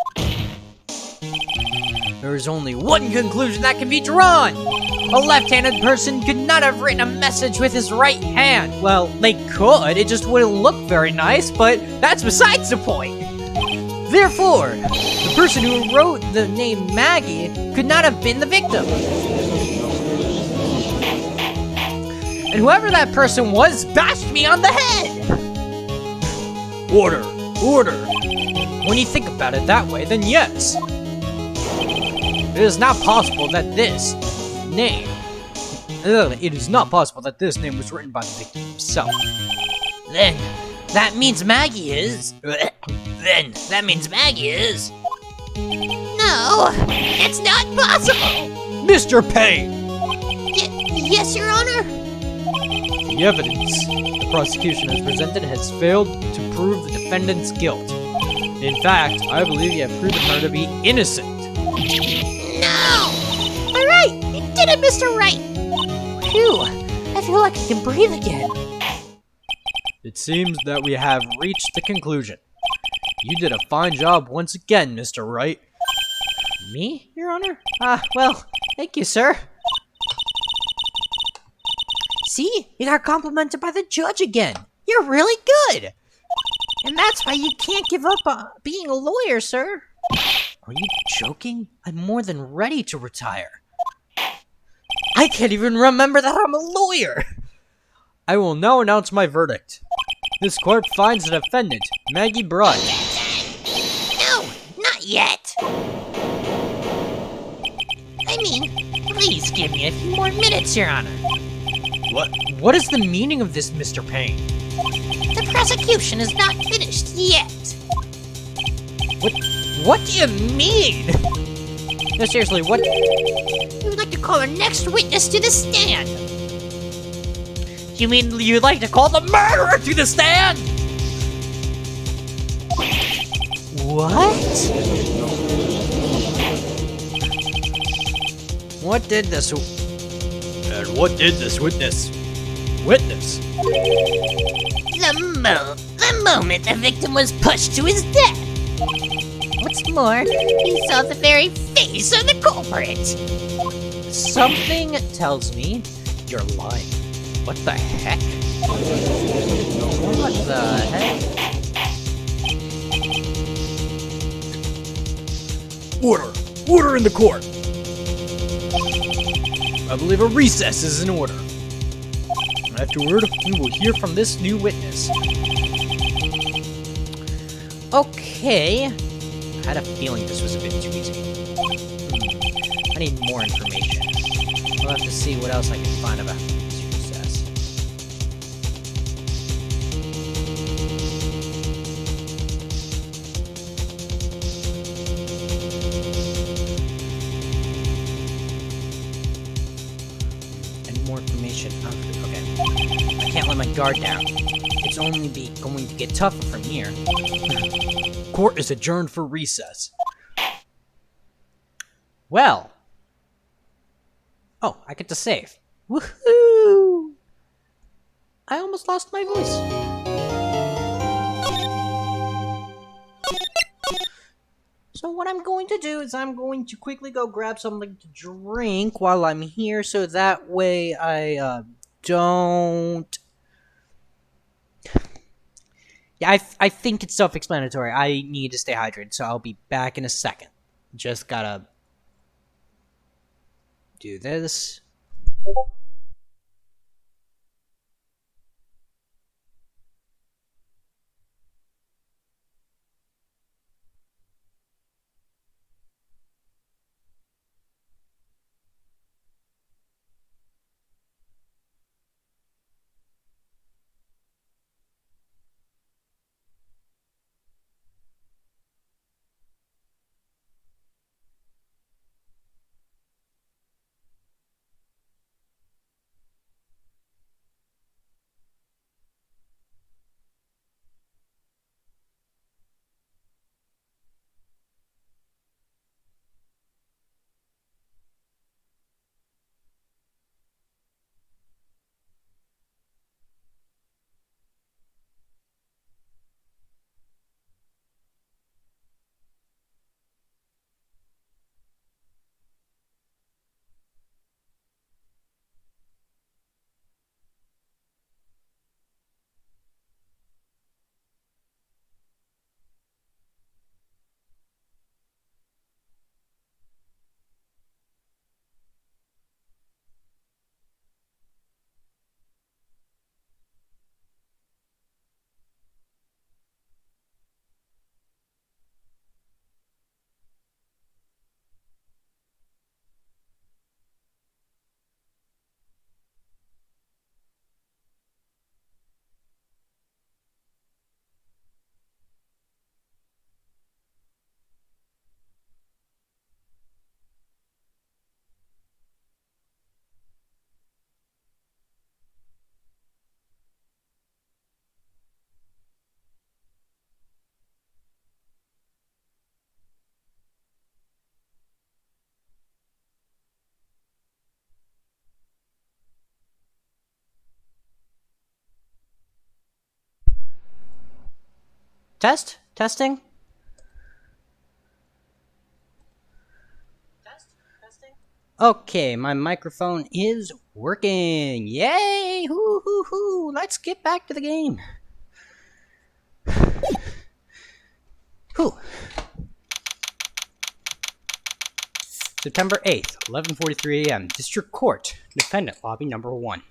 There is only one conclusion that can be drawn! A left-handed person could not have written a message with his right hand. Well, they could, it just wouldn't look very nice, but that's besides the point. Therefore, the person who wrote the name Maggie could not have been the victim. And whoever that person was bashed me on the head! Order! Order! When you think about it that way, then yes. It is not possible that this name... It is not possible that this name was written by the victim himself. Then, that means Maggie is... Then, that means Maggie is... No, it's not possible! Mr. Payne! Yes, Your Honor? The evidence the prosecution has presented has failed to prove the defendant's guilt. In fact, I believe you have proven her to be innocent. No! Alright, you did it, Mr. Wright! Phew, I feel like I can breathe again. It seems that we have reached the conclusion. You did a fine job once again, Mr. Wright. Me, Your Honor? Well, thank you, sir. See? You got complimented by the judge again. You're really good. And that's why you can't give up being a lawyer, sir. Are you joking? I'm more than ready to retire. I can't even remember that I'm a lawyer. I will now announce my verdict. This court finds the defendant, Maggie Brudd. No, not yet. I mean, please give me a few more minutes, Your Honor. What is the meaning of this, Mr. Payne? The prosecution is not finished yet. What do you mean? No, seriously, what? We would like to call our next witness to the stand. You mean you'd like to call the murderer to the stand? What? What did this... And what did this witness? The moment the victim was pushed to his death. What's more, he saw the very face of the culprit. Something tells me you're lying. What the heck? What the heck? Order! Order in the court! I believe a recess is in order. Afterward, we will hear from this new witness. Okay. I had a feeling this was a bit too easy. I need more information. I'll have to see what else I can find about this recess. guard down. It's only going to get tougher from here. Court is adjourned for recess. Well. Oh, I get to save. Woohoo! I almost lost my voice. So what I'm going to do is I'm going to quickly go grab something to drink while I'm here, so that way I don't... Yeah, I think it's self-explanatory. I need to stay hydrated, so I'll be back in a second. Just gotta do this. Testing? Testing? Okay, my microphone is working. Yay! Hoo hoo hoo! Let's get back to the game. Whew. September 8th, 11:43 a.m. District Court, Defendant Lobby Number 1.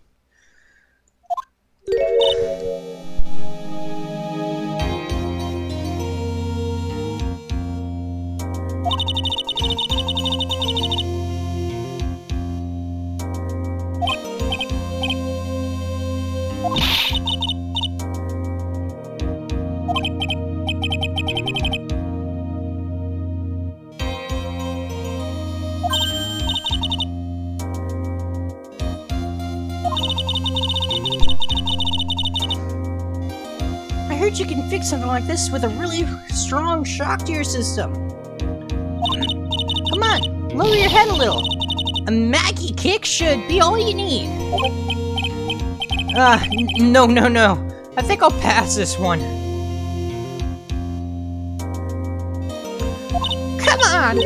I heard you can fix something like this with a really strong shock to your system. Come on, lower your head a little. A Maggie kick should be all you need. No. I think I'll pass this one. Come on!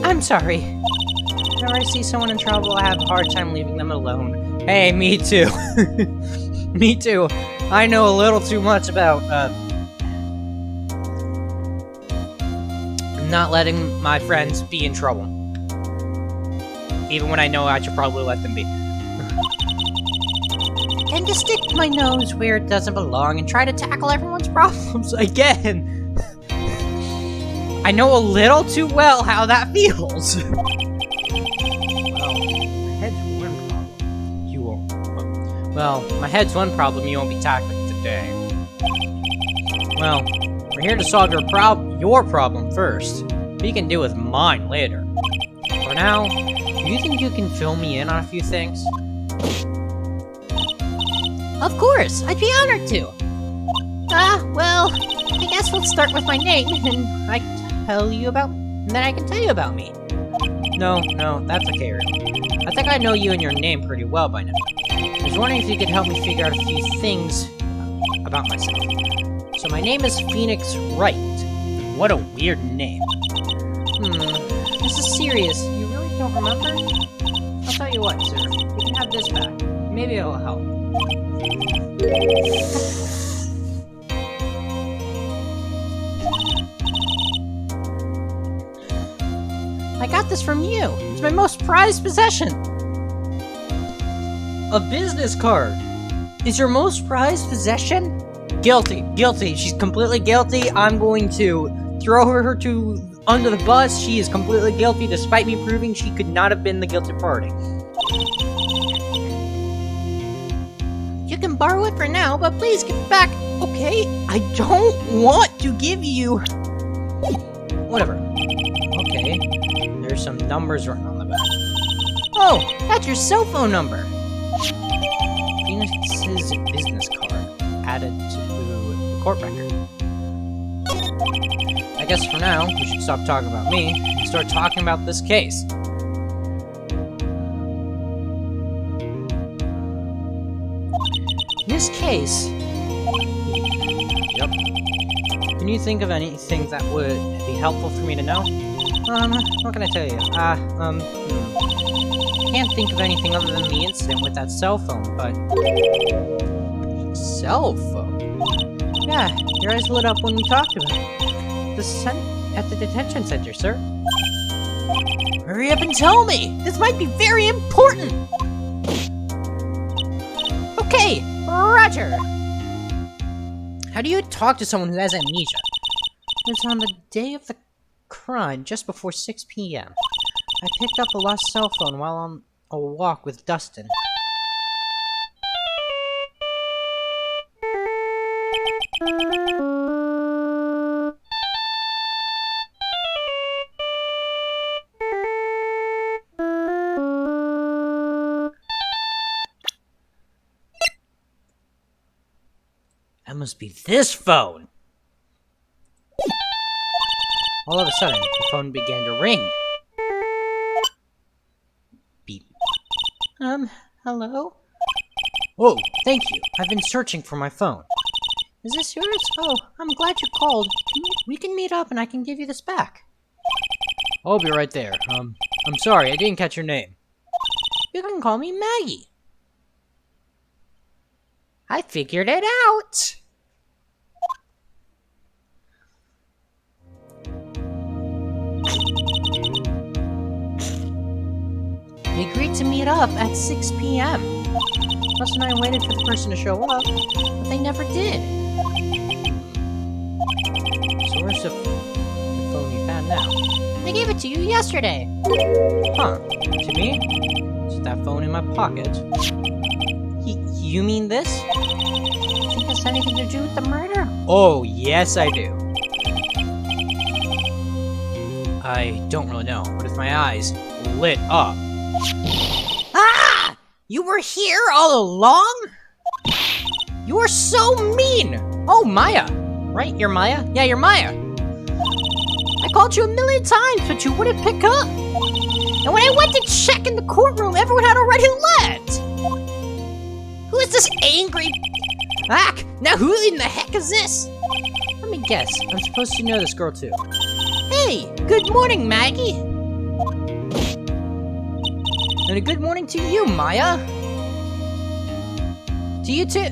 I'm sorry. Whenever I see someone in trouble, I have a hard time leaving them alone. Hey, me too. Me too. I know a little too much about, not letting my friends be in trouble. Even when I know I should probably let them be. And to stick my nose where it doesn't belong and try to tackle everyone's problems again. I know a little too well how that feels. Well, my head's one problem you won't be tackling today. Well, we're here to solve your problem first. We can deal with mine later. For now, do you think you can fill me in on a few things? Of course, I'd be honored to. Well, I guess we'll start with my name, and I can tell you about... and then I can tell you about me. No, that's okay, really. I think I know you and your name pretty well by now. I was wondering if you could help me figure out a few things about myself. So my name is Phoenix Wright. What a weird name. This is serious. You really don't remember? I'll tell you what, sir. You can have this back. Maybe it'll help. I got this from you. It's my most prized possession. A business card is your most prized possession? Guilty. She's completely guilty. I'm going to throw her under the bus. She is completely guilty, despite me proving she could not have been the guilty party. You can borrow it for now, but please give it back. Okay, I don't want to give you... Whatever. Okay, there's some numbers written on the back. Oh, that's your cell phone number. Phoenix's business card added to the court record. I guess for now, we should stop talking about me and start talking about this case. This case... Yep. Can you think of anything that would be helpful for me to know? What can I tell you? Can't think of anything other than the incident with that cell phone, but... Cell phone? Yeah, your eyes lit up when we talked about it. At the detention center, sir. Hurry up and tell me! This might be very important! Okay, Roger! How do you talk to someone who has amnesia? It was on the day of the crime, just before 6 p.m. I picked up a lost cell phone while on a walk with Dustin. That must be this phone! All of a sudden, the phone began to ring. Beep. Hello? Oh, thank you. I've been searching for my phone. Is this yours? Oh, I'm glad you called. We can meet up and I can give you this back. I'll be right there. I'm sorry, I didn't catch your name. You can call me Maggie. I figured it out! We agreed to meet up at 6 p.m. Russ and I waited for the person to show up, but they never did. So where's the phone you found now? I gave it to you yesterday. Huh. To me? Is that phone in my pocket? You mean this? Think it has anything to do with the murder? Oh, yes I do. I don't really know, but if my eyes lit up... Ah! You were here all along? You are so mean! Oh, Maya! Right, you're Maya? Yeah, you're Maya! I called you a million times, but you wouldn't pick up. And when I went to check in the courtroom, everyone had already left! Who is this angry... Ah! Now who in the heck is this? Let me guess, I'm supposed to know this girl too. Hey, good morning, Maggie. And a good morning to you, Maya! To you too!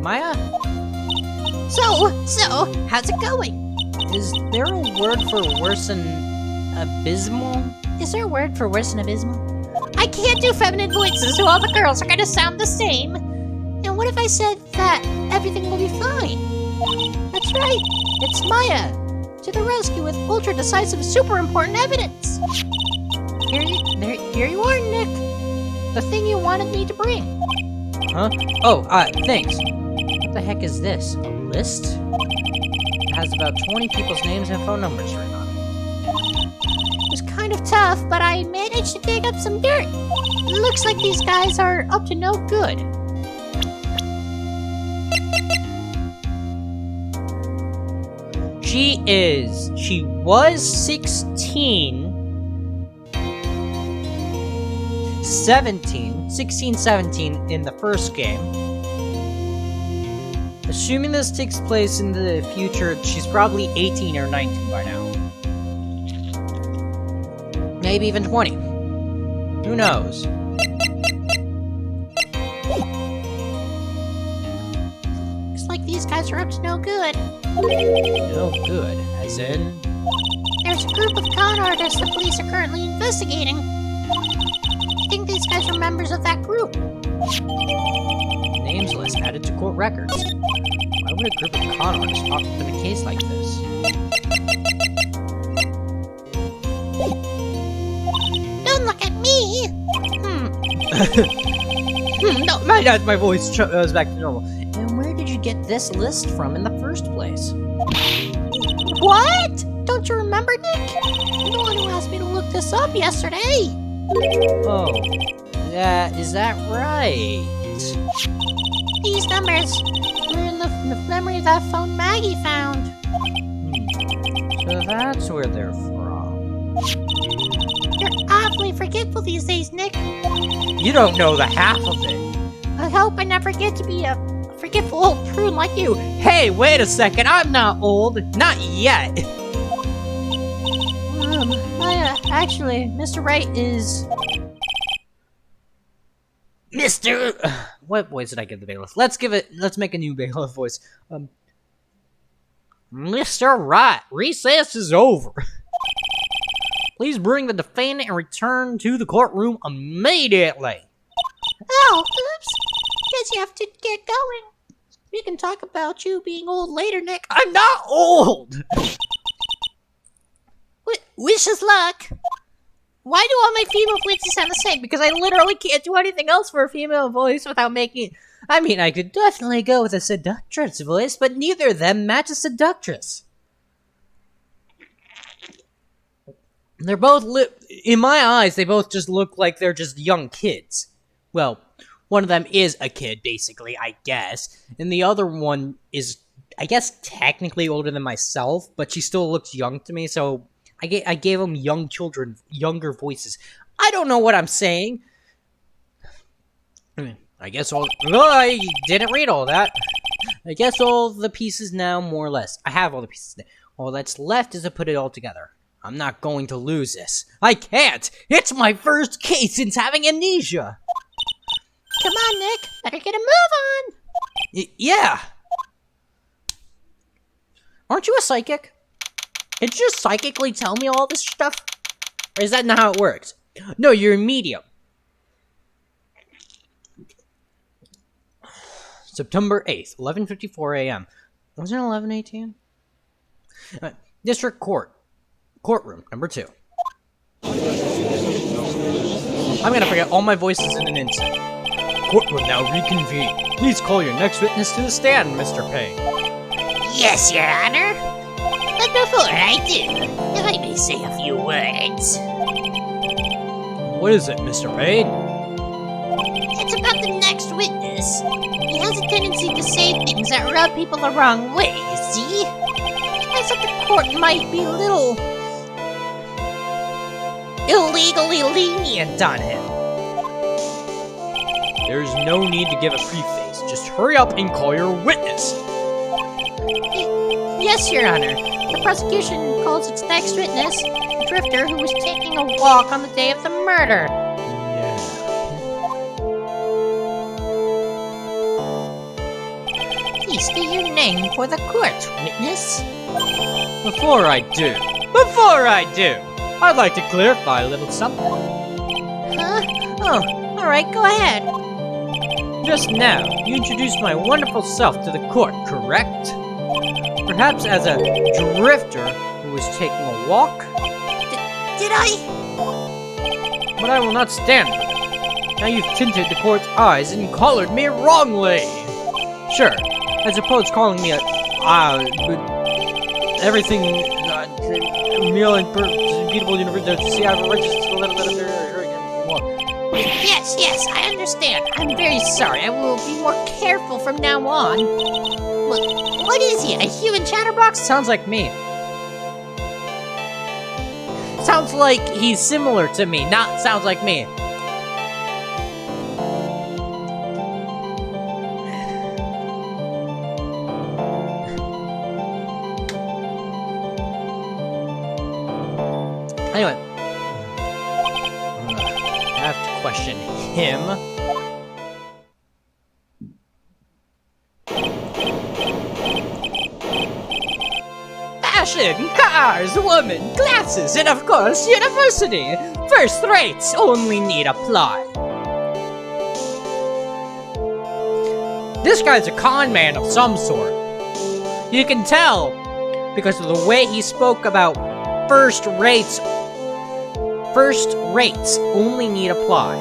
Maya? So, how's it going? Is there a word for worse than abysmal? Is there a word for worse than abysmal? I can't do feminine voices, so all the girls are gonna sound the same. And what if I said that everything will be fine? That's right, it's Maya! To the rescue with ultra-decisive, super-important evidence! Here you are, Nick! The thing you wanted me to bring. Huh? Oh, thanks. What the heck is this? A list? It has about 20 people's names and phone numbers written on it. It was kind of tough, but I managed to dig up some dirt. Looks like these guys are up to no good. She was 16, 17 in the first game. Assuming this takes place in the future, she's probably 18 or 19 by now. Maybe even 20. Who knows? Looks like these guys are up to no good. No good, as in? There's a group of con artists the police are currently investigating. I think these guys are members of that group. Names list added to court records. Why would a group of con artists pop up in a case like this? Don't look at me! No, my voice goes back to normal. And where did you get this list from in the first place? What? Don't you remember, Nick? You're the one who asked me to look this up yesterday. Oh, is that right? These numbers were in the memory of that phone Maggie found. So that's where they're from. You're awfully forgetful these days, Nick. You don't know the half of it. I hope I never get to be a forgetful old prune like you. Hey, wait a second, I'm not old. Not yet. Actually, Mr. Wright is... Mr. What voice did I give the bailiff? Let's make a new bailiff voice. Mr. Wright, recess is over. Please bring the defendant and return to the courtroom immediately. Oh, oops. Guess you have to get going. We can talk about you being old later, Nick. I'm not old! Wish us luck. Why do all my female voices sound the same? Because I literally can't do anything else for a female voice without making it... I mean, I could definitely go with a seductress voice, but neither of them match a seductress. They're both in my eyes, they both just look like they're just young kids. Well, one of them is a kid, basically, I guess. And the other one is, I guess, technically older than myself, but she still looks young to me, so I gave them young children, younger voices. I don't know what I'm saying. I guess I didn't read all that. I guess all the pieces now, more or less. I have all the pieces now. All that's left is to put it all together. I'm not going to lose this. I can't! It's my first case since having amnesia! Come on, Nick. Better get a move on. Yeah! Aren't you a psychic? Can't you just psychically tell me all this stuff? Or is that not how it works? No, you're a medium. September 8th, 11:54 a.m. Wasn't it 11:18? District Court. Courtroom, number 2. I'm gonna forget all my voices in an instant. Court will now reconvene. Please call your next witness to the stand, Mr. Payne. Yes, Your Honor. But before I do, if I may say a few words. What is it, Mr. Payne? It's about the next witness. He has a tendency to say things that rub people the wrong way, you see? I thought the court might be a little... illegally lenient on him. There's no need to give a preface. Just hurry up and call your witness. Yes, Your Honor. The prosecution calls its next witness a drifter who was taking a walk on the day of the murder. Yeah. Please state your name for the court, witness. Before I do, I'd like to clarify a little something. Huh? Oh, alright, go ahead. Just now, you introduced my wonderful self to the court, correct? Perhaps as a drifter who was taking a walk? Did I? But I will not stand for that. Now you've tinted the court's eyes and colored me wrongly. Sure, I suppose calling me everything, meal and beautiful universe, see, I have a righteous little bit of Yes, I understand. I'm very sorry. I will be more careful from now on. What is he, a human chatterbox? Sounds like me. Sounds like he's similar to me, not sounds like me. Anyway, I have to question him. Fashion, cars, women, glasses, and of course, university. First rates only need apply. This guy's a con man of some sort. You can tell because of the way he spoke about first rates only need apply.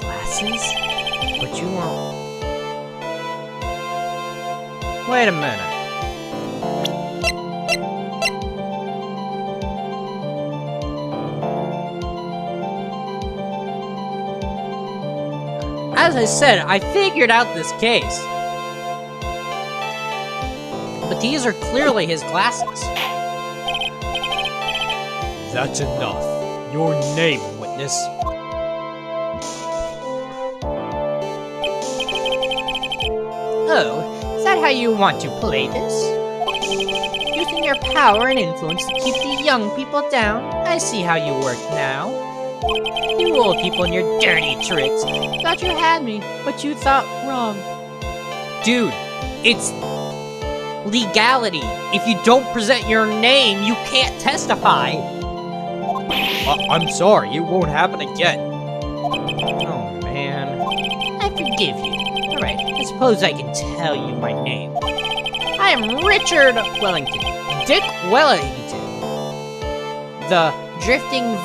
Glasses? But you won't. Wait a minute. As I said, I figured out this case. But these are clearly his glasses. That's enough. Your name, witness. Oh, is that how you want to play this? Using your power and influence to keep the young people down? I see how you work now. You old people and your dirty tricks. Thought you had me, but you thought wrong. Dude, it's legality. If you don't present your name, you can't testify. I'm sorry, it won't happen again. Oh, man. I forgive you. Alright, I suppose I can tell you my name. I am Richard Wellington. Dick Wellington. The drifting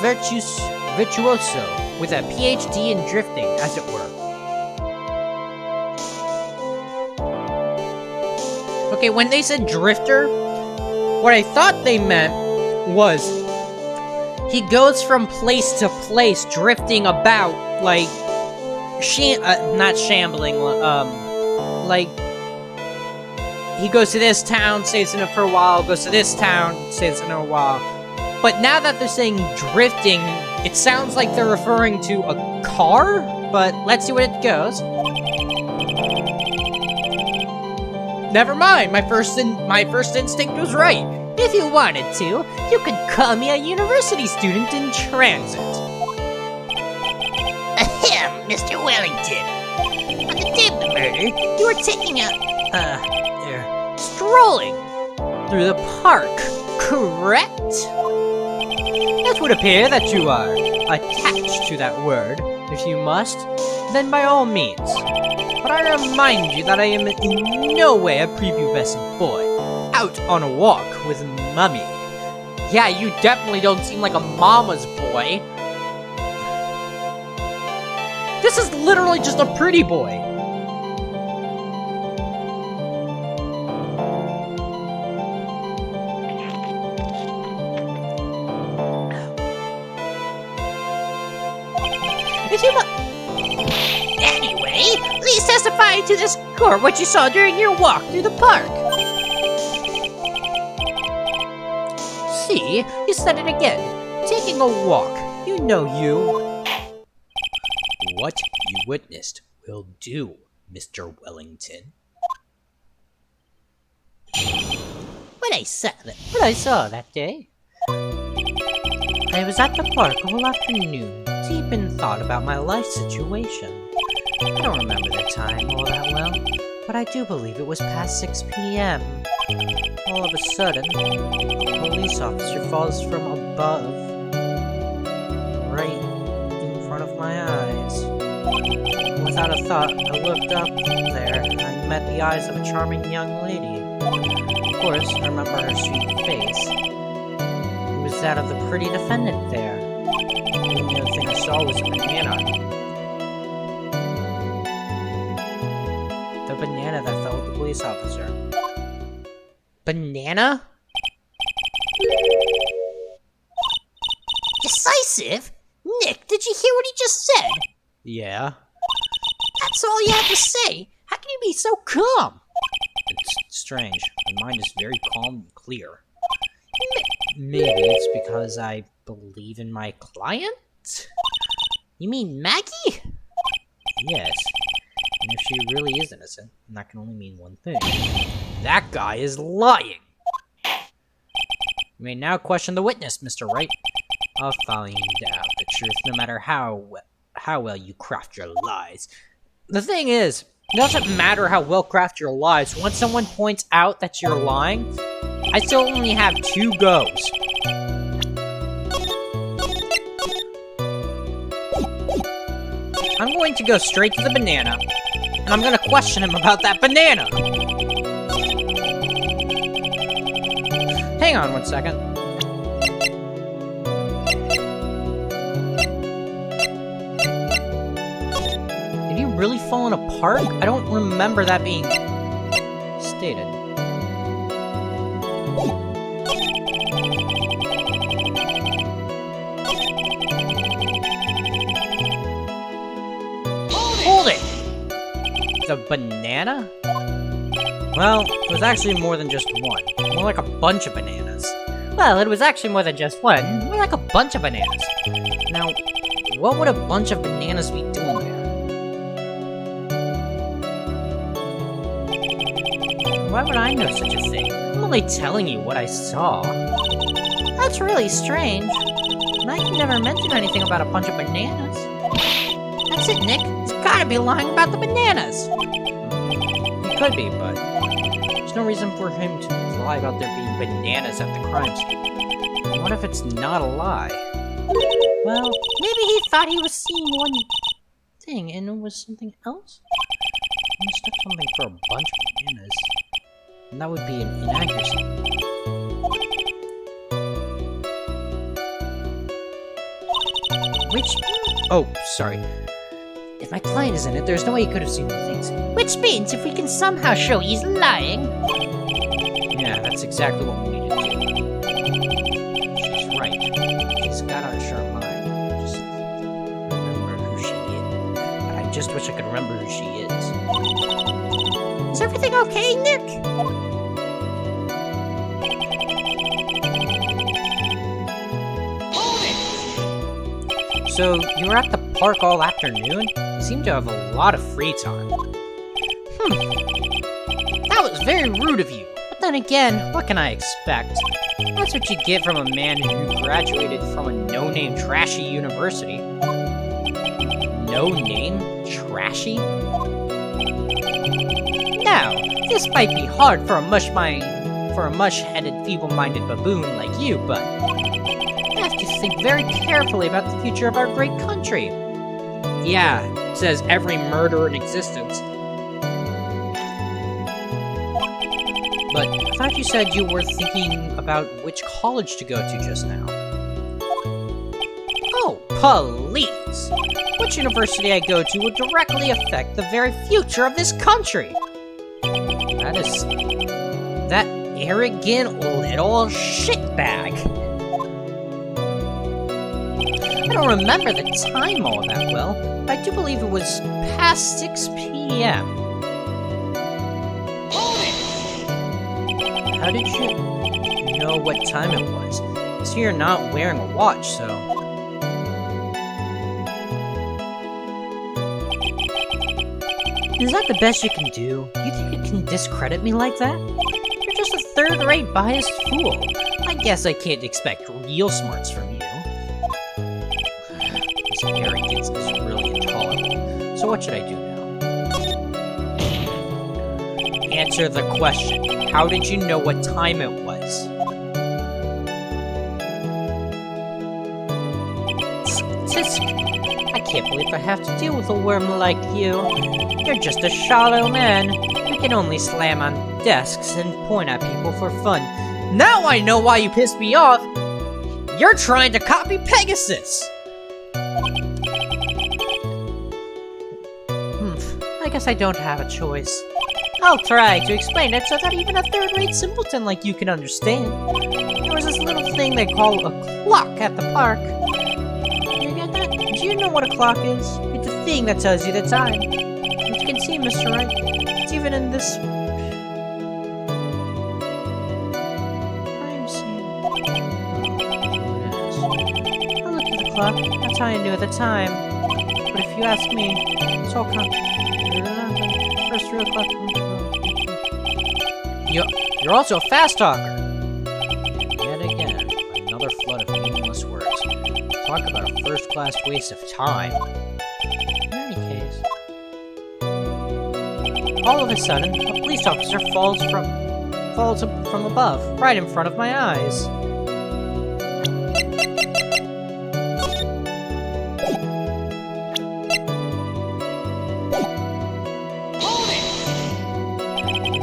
virtuoso, with a PhD in drifting, as it were. Okay, when they said drifter, what I thought they meant was he goes from place to place, drifting about, like, not shambling, like, he goes to this town, stays in it for a while, goes to this town, stays in it a while. But now that they're saying drifting, it sounds like they're referring to a car, but let's see what it goes. Never mind, my first instinct was right. If you wanted to, you could call me a university student in transit. Ahem, Mr. Wellington. On the day of the murder, you were taking strolling through the park, correct? It would appear that you are attached to that word. If you must, then by all means. But I remind you that I am in no way a prepubescent boy, out on a walk with Mummy. Yeah, you definitely don't seem like a mama's boy. This is literally just a pretty boy. If you Anyway, please testify to this court what you saw during your walk through the park. See, you said it again. Taking a walk. You know you. What you witnessed will do, Mr. Wellington. What I saw that day. I was at the park all afternoon, deep in thought about my life situation. I don't remember the time all that well, but I do believe it was past 6 p.m. All of a sudden, a police officer falls from above, right in front of my eyes. Without a thought, I looked up there and I met the eyes of a charming young lady. Of course, I remember her sweet face. It was that of the pretty defendant there. The only other thing I saw was a banana. The banana that fell with the police officer. Banana? Decisive? Nick, did you hear what he just said? Yeah. That's all you have to say. How can you be so calm? It's strange. My mind is very calm and clear. Maybe it's because I believe in my client? You mean Maggie? Yes. And if she really is innocent, then that can only mean one thing. That guy is lying! You may now question the witness, Mr. Wright. I'll find out the truth no matter how well you craft your lies. The thing is, it doesn't matter how well crafted your lies. Once someone points out that you're lying, I still only have 2 goes. I'm going to go straight to the banana, and I'm going to question him about that banana. Hang on one second. Did you really fall in a park? I don't remember that being stated. Hold it! The banana? Well, it was actually more than just one. More like a bunch of bananas. Well, it was actually more than just one. More like a bunch of bananas. Now, what would a bunch of bananas be doing there? Why would I know such a thing? I'm only telling you what I saw. That's really strange. Maggie never mentioned anything about a bunch of bananas. That's it, Nick. He's gotta be lying about the bananas. He could be, but there's no reason for him to lie about there being bananas at the crime scene. What if it's not a lie? Well, maybe he thought he was seeing one thing and it was something else? I mistook something for a bunch of bananas. And that would be an inaccuracy. Which... Oh, sorry. If my client is in it, there's no way he could have seen the things. Which means if we can somehow show he's lying... Yeah, that's exactly what we need to do. She's right. She's got on a sharp mind. Just remember who she is. But I just wish I could remember who she is. Is everything okay, Nick? So, you were at the park all afternoon? You seem to have a lot of free time. That was very rude of you. But then again, what can I expect? That's what you get from a man who graduated from a no-name trashy university. No-name trashy? Now, this might be hard for a mush-headed, feeble-minded baboon like you, but I have to think very carefully about the future of our great country. Yeah, it says every murderer in existence. But I thought you said you were thinking about which college to go to just now. Oh, please! Which university I go to will directly affect the very future of this country. That arrogant little shitbag. I don't remember the time all that well, but I do believe it was past 6 p.m. How did you know what time it was? So you're not wearing a watch, so... Is that the best you can do? You think you can discredit me like that? You're just a third-rate biased fool. I guess I can't expect real smarts from you. This arrogance is really intolerable. So what should I do now? Answer the question. How did you know what time it was? Tisk! I can't believe I have to deal with a worm like you. You're just a shallow man. You can only slam on desks and point at people for fun. Now I know why you pissed me off! You're trying to copy Pegasus! I guess I don't have a choice. I'll try to explain it so that even a third-rate simpleton like you can understand. There was this little thing they call a clock at the park. You get that? Do you know what a clock is? It's a thing that tells you the time. As you can see, Mr. Wright, it's even in this... crime scene. o'clock. That's how I knew at the time. But if you ask me, it's all first 3 o'clock. You're also a fast talker. Yet again, another flood of meaningless words. Talk about a first-class waste of time. In any case, all of a sudden, a police officer falls from above, right in front of my eyes.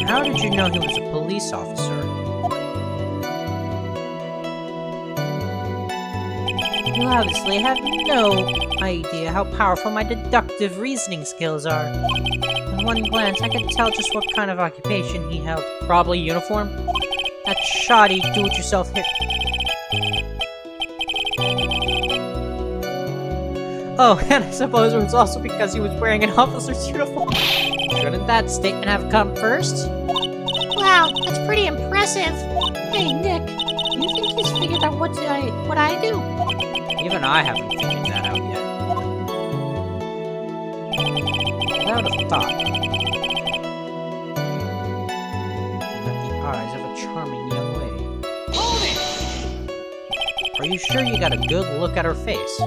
How did you know he was a police officer? You obviously have no idea how powerful my deductive reasoning skills are. In one glance, I could tell just what kind of occupation he held. Probably uniform? That shoddy do-it-yourself hit. Oh, and I suppose it was also because he was wearing an officer's uniform. Shouldn't that statement have come first? Wow, that's pretty impressive. Hey, Nick, do you think he's figured out what I do? Even I haven't figured that out yet. Without a thought. Met the eyes of a charming young lady. Are you sure you got a good look at her face?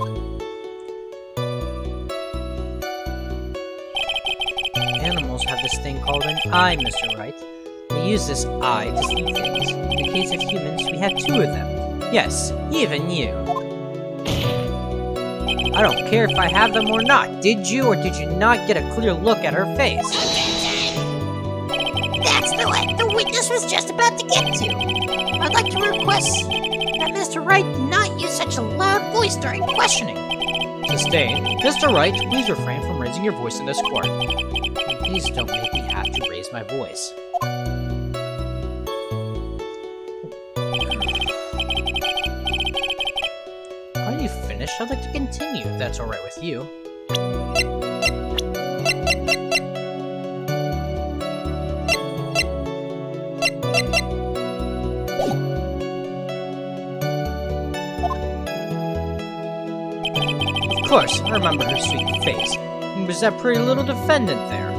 Animals have this thing called an eye, Mr. Wright. They use this eye to see things. In the case of humans, we have 2 of them. Yes, even you. I don't care if I have them or not. Did you or did you not get a clear look at her face? That's the one the witness was just about to get to. I'd like to request that Mr. Wright not use such a loud voice during questioning. Sustained. Mr. Wright, please refrain from raising your voice in this court. And please don't make me have to raise my voice. Are you finished? I'd like to continue, if that's alright with you. Of course, I remember her sweet face. It was that pretty little defendant there.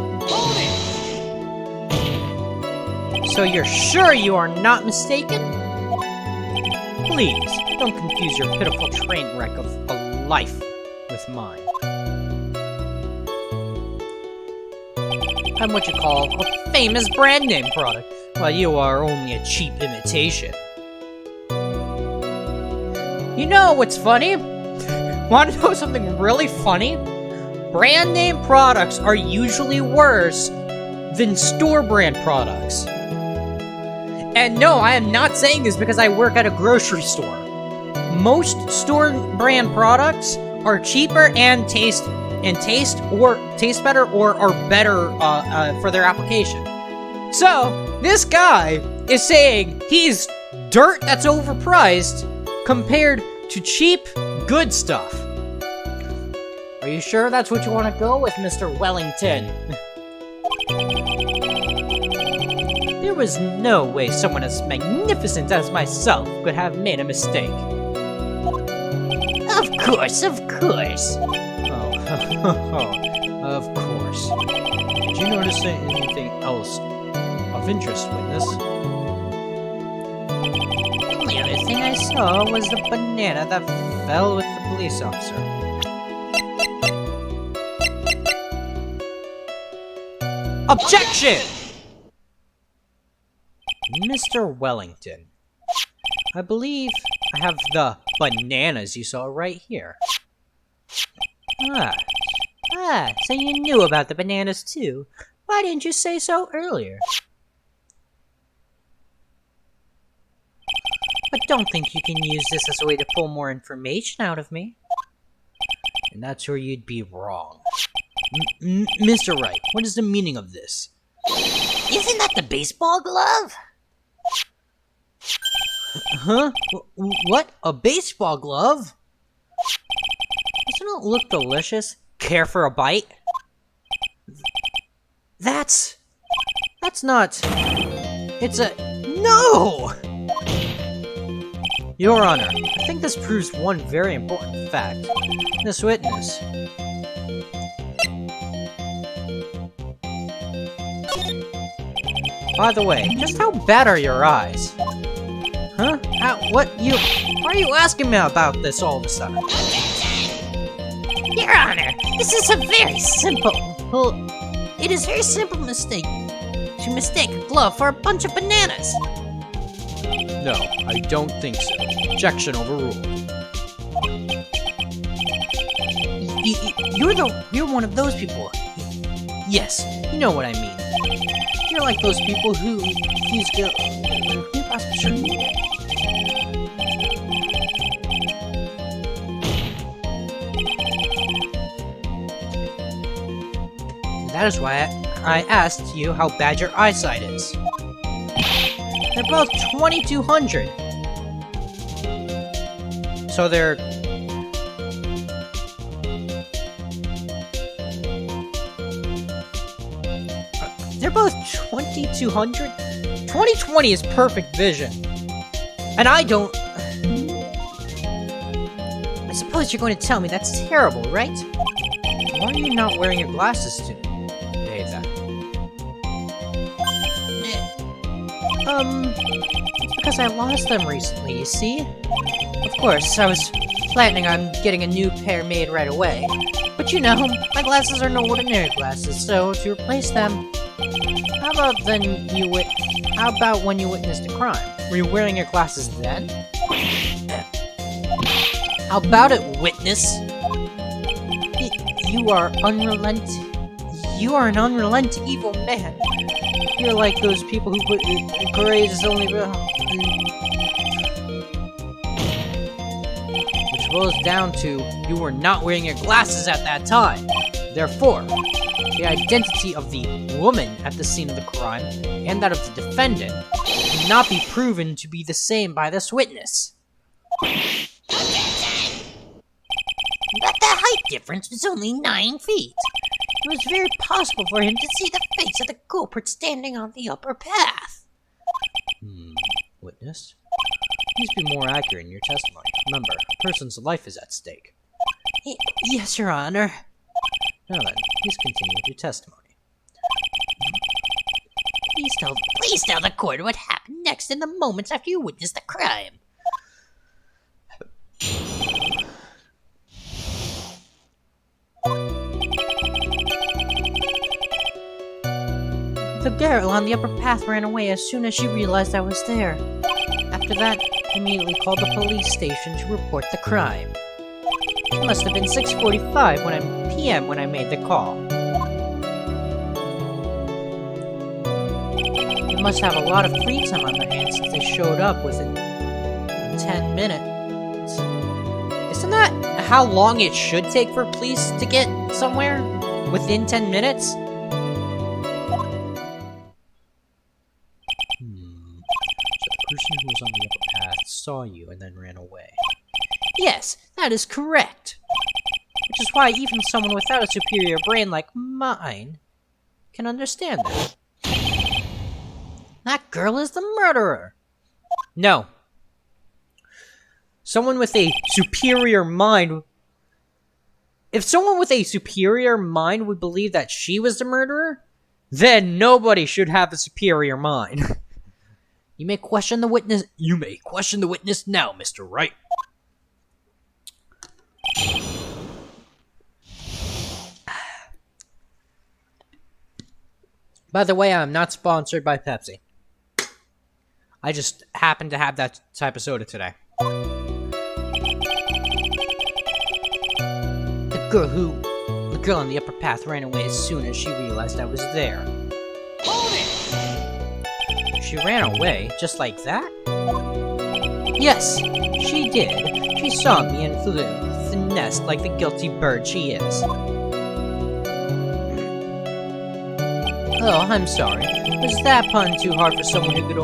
So you're sure you are not mistaken? Please, don't confuse your pitiful train wreck of a life with mine. I'm what you call a famous brand name product, while you are only a cheap imitation. You know what's funny? Want to know something really funny? Brand name products are usually worse than store brand products. And no, I am not saying this because I work at a grocery store. Most store brand products are cheaper and taste better or are better for their application. So this guy is saying he's dirt that's overpriced compared to cheap, good stuff. Are you sure that's what you want to go with, Mr. Wellington? There was no way someone as magnificent as myself could have made a mistake. Of course, of course. Oh, of course. Did you notice anything else of interest, witness? The only other thing I saw was the banana that fell with the police officer. Objection! Mr. Wellington, I believe I have the bananas you saw right here. So you knew about the bananas too. Why didn't you say so earlier? But don't think you can use this as a way to pull more information out of me. And that's where you'd be wrong. Mr. Wright, what is the meaning of this? Isn't that the baseball glove? Huh? What? A baseball glove? Doesn't it look delicious? Care for a bite? That's not... It's a... No! Your Honor, I think this proves one very important fact. This witness. By the way, just how bad are your eyes? Huh? Why are you asking me about this all of a sudden? Your Honor, this is a very simple... Well, it is a very simple mistake to mistake a glove for a bunch of bananas. No, I don't think so. Objection overruled. You're one of those people. Yes, you know what I mean. You're like those people who use That is why I asked you how bad your eyesight is. They're both 2200. So they're both 2200? 2020 is perfect vision. And I don't... I suppose you're going to tell me that's terrible, right? Why are you not wearing your glasses today, then? It's because I lost them recently, you see? Of course, I was planning on getting a new pair made right away. But you know, my glasses are no ordinary glasses, so to replace them... How about when you witnessed a crime? Were you wearing your glasses then? How about it, witness? You are an unrelenting evil man. You're like those people who put grades only... Which boils down to, you were not wearing your glasses at that time. Therefore, the identity of the woman at the scene of the crime and that of the defendant cannot be proven to be the same by this witness. But the height difference was only 9 feet. It was very possible for him to see the face of the culprit standing on the upper path. Witness? Please be more accurate in your testimony. Remember, a person's life is at stake. Yes, Your Honor. Now then, please continue with your testimony. Please tell the court what happened next in the moments after you witnessed the crime. The girl on the upper path ran away as soon as she realized I was there. After that, I immediately called the police station to report the crime. It must have been 6:45 p.m. when I made the call. They must have a lot of free time on their hands since they showed up within 10 minutes. Isn't that how long it should take for police to get somewhere? Within 10 minutes? The person who was on the upper path saw you and then ran away. Yes, that is correct. Which is why even someone without a superior brain like mine can understand that. That girl is the murderer. No. Someone with a superior mind... If someone with a superior mind would believe that she was the murderer, then nobody should have a superior mind. You may question the witness now, Mr. Wright. By the way, I'm not sponsored by Pepsi. I just happen to have that type of soda today. The girl on the upper path ran away as soon as she realized I was there. She ran away just like that? Yes, she did. She saw me and flew to the nest like the guilty bird she is. Oh, I'm sorry. Was that pun too hard for someone who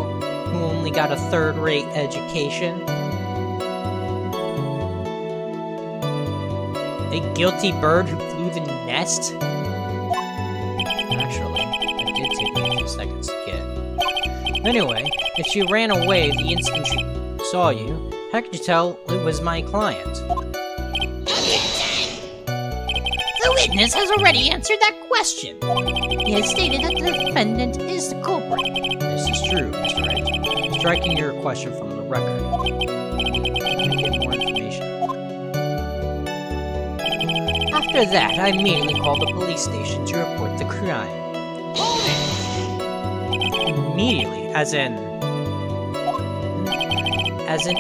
only got a third-rate education? A guilty bird who flew the nest? Actually, it did take me a few seconds to get. Anyway, if she ran away the instant she saw you, How could you tell it was my client? The witness has already answered that question. He has stated that the defendant is the culprit. This is true, Mr. Wright. Striking your question from the record. Let me get more information. After that, I immediately called the police station to report the crime. Immediately, as in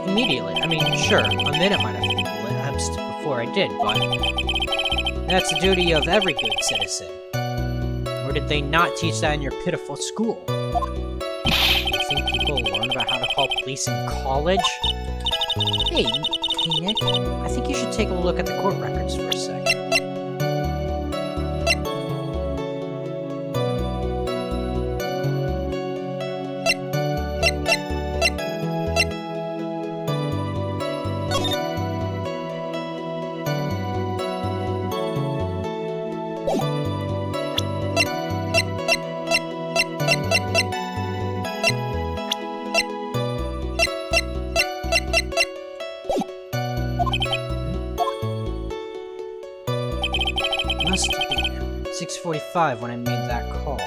immediately. I mean, sure, a minute might have elapsed before I did, but that's the duty of every good citizen. Or did they not teach that in your pitiful school? You think people learn about how to call police in college? Hey, Nick, I think you should take a look at the court records for a second. Must be 6:45 when I made that call.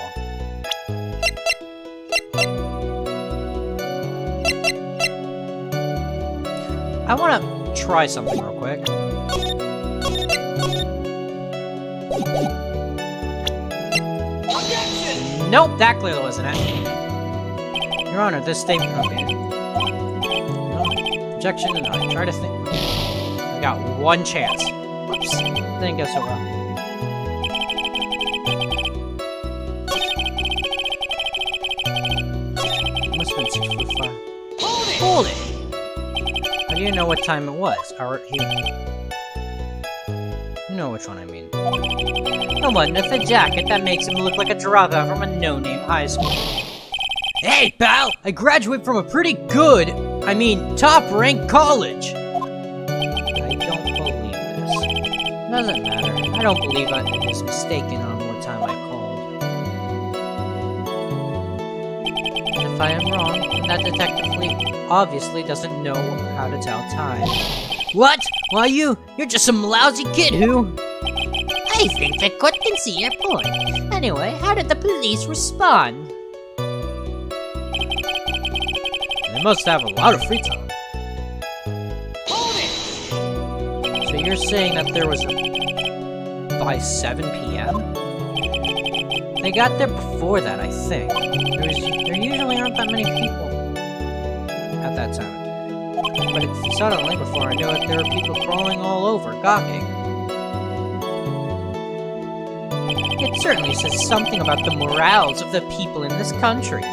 I want to try something real quick. Nope, that clearly wasn't it. Your Honor, this statement. Okay. No, objection denied. Try to think. I got one chance. Whoops. Didn't go so well. Must have been 6:45. Hold it! How do you know what time it was? Or here. You know which one I mean. The one with the jacket that makes him look like a dropout from a no-name high school. Hey, pal! I graduated from a pretty good, top-ranked college! I don't believe this. Doesn't matter. I don't believe I was mistaken on what time I called. And if I am wrong, then that detective fleet obviously doesn't know how to tell time. What? Why you're just some lousy kid who... I think the court can see your point. Anyway, how did the police respond? They must have a lot of free time. So you're saying that there was by 7 p.m.? They got there before that, I think. There usually aren't that many people at that time. But it's suddenly, before I knew it, there were people crawling all over, gawking. It certainly says something about the morals of the people in this country. I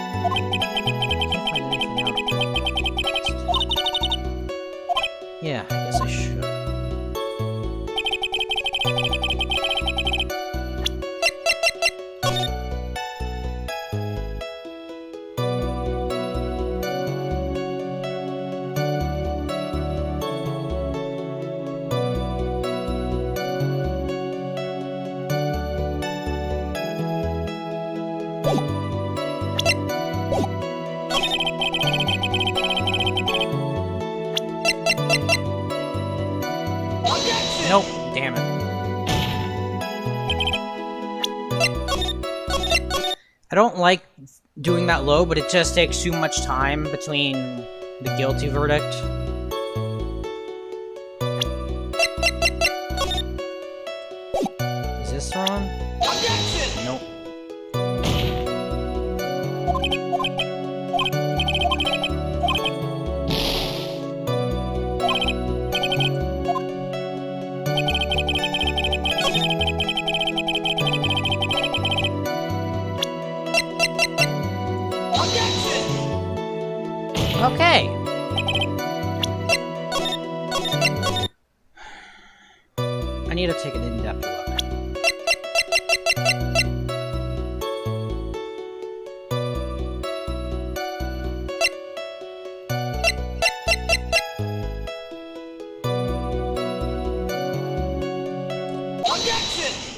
can't find anything out. Yeah, I guess I should. Nope, damn it. I don't like doing that low, but it just takes too much time between the guilty verdict. Is this wrong? Nope. Okay. I need to take an in-depth look.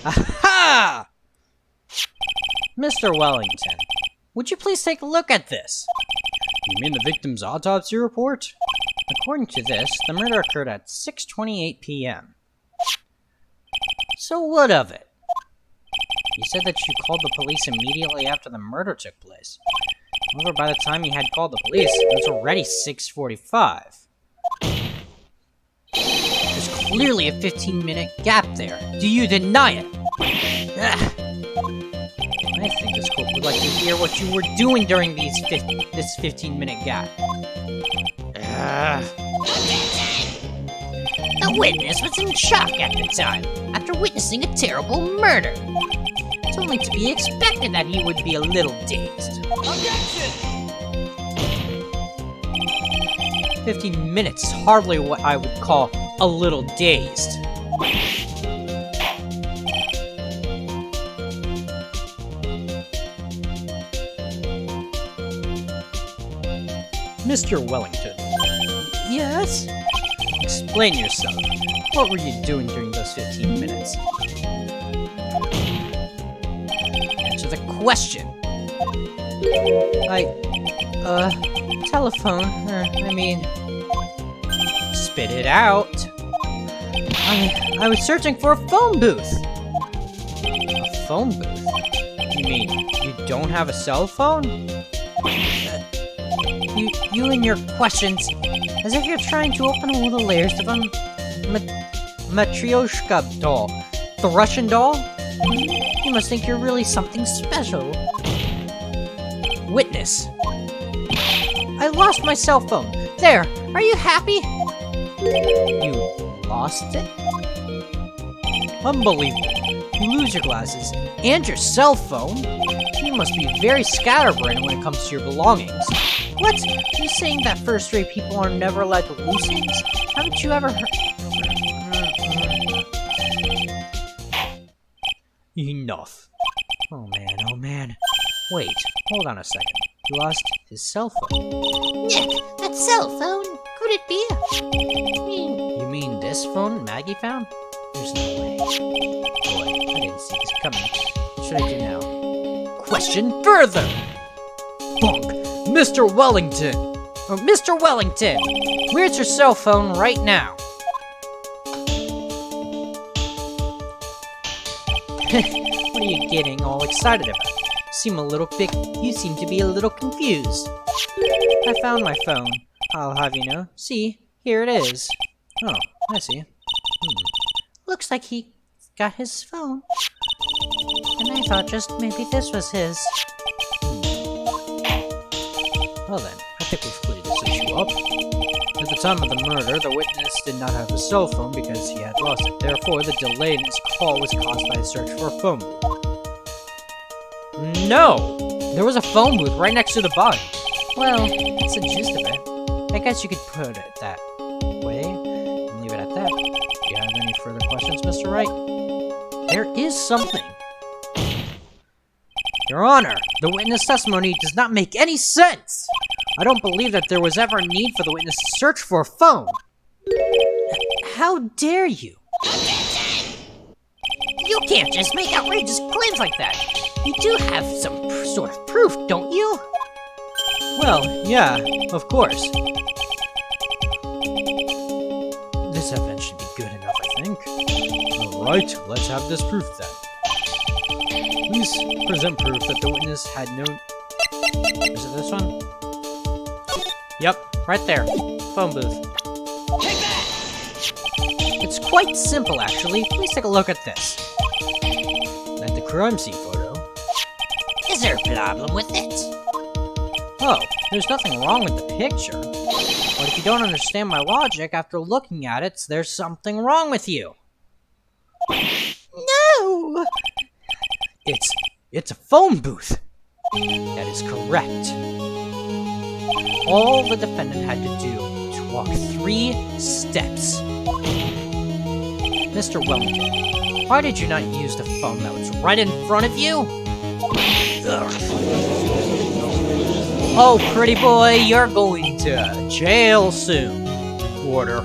Aha! Mr. Wellington, would you please take a look at this? You mean the victim's autopsy report? According to this, the murder occurred at 6:28 p.m. So what of it? You said that you called the police immediately after the murder took place. However, by the time you had called the police, it was already 6:45. There's clearly a 15-minute gap there. Do you deny it? Ugh. I think this court would like to hear what you were doing during this 15-minute gap. The witness was in shock at the time, after witnessing a terrible murder. It's only to be expected that he would be a little dazed. 15 minutes is hardly what I would call a little dazed. Mr. Wellington. Yes? Explain yourself. What were you doing during those 15 minutes? Answer the question. Telephone. Spit it out. I was searching for a phone booth. A phone booth? You mean you don't have a cell phone? You and your questions, as if you're trying to open all the layers of a Matryoshka doll. The Russian doll? You must think you're really something special. Witness. I lost my cell phone. There, are you happy? You lost it? Unbelievable. You lose your glasses and your cell phone? You must be very scatterbrained when it comes to your belongings. What? Are you saying that first-rate people are never allowed to lose things? Haven't you ever heard... Enough. Oh man. Wait, hold on a second. You lost his cell phone. Nick, that cell phone? Could it be? You mean this phone Maggie found? There's no way. Boy, I didn't see this coming. What should I do now? Question further! Bonk! Mr. Wellington! Oh, Mr. Wellington! Where's your cell phone right now? What are you getting all excited about? You seem to be a little confused. I found my phone. I'll have you know. See, here it is. Oh, I see. Looks like he got his phone. And I thought just maybe this was his. Well then, I think we've cleared this issue up. At the time of the murder, the witness did not have a cell phone because he had lost it. Therefore, the delay in his call was caused by a search for a phone booth. No! There was a phone booth right next to the body. Well, that's the gist of it. I guess you could put it that way and leave it at that. Do you have any further questions, Mr. Wright? There is something. Your Honor, the witness testimony does not make any sense! I don't believe that there was ever a need for the witness to search for a phone. How dare you? You can't just make outrageous claims like that. You do have some sort of proof, don't you? Well, yeah, of course. This evidence should be good enough, I think. Alright, let's have this proof then. Please present proof that the witness had no... Is it this one? Yep, right there. Phone booth. Take that! It's quite simple, actually. Please take a look at this. At the crime scene photo. Is there a problem with it? Oh, there's nothing wrong with the picture. But if you don't understand my logic after looking at it, there's something wrong with you. No! It's a phone booth. That is correct. All the defendant had to do was walk 3 steps. Mr. Wellington, why did you not use the phone that was right in front of you? Ugh. Oh, pretty boy, you're going to jail soon. Order.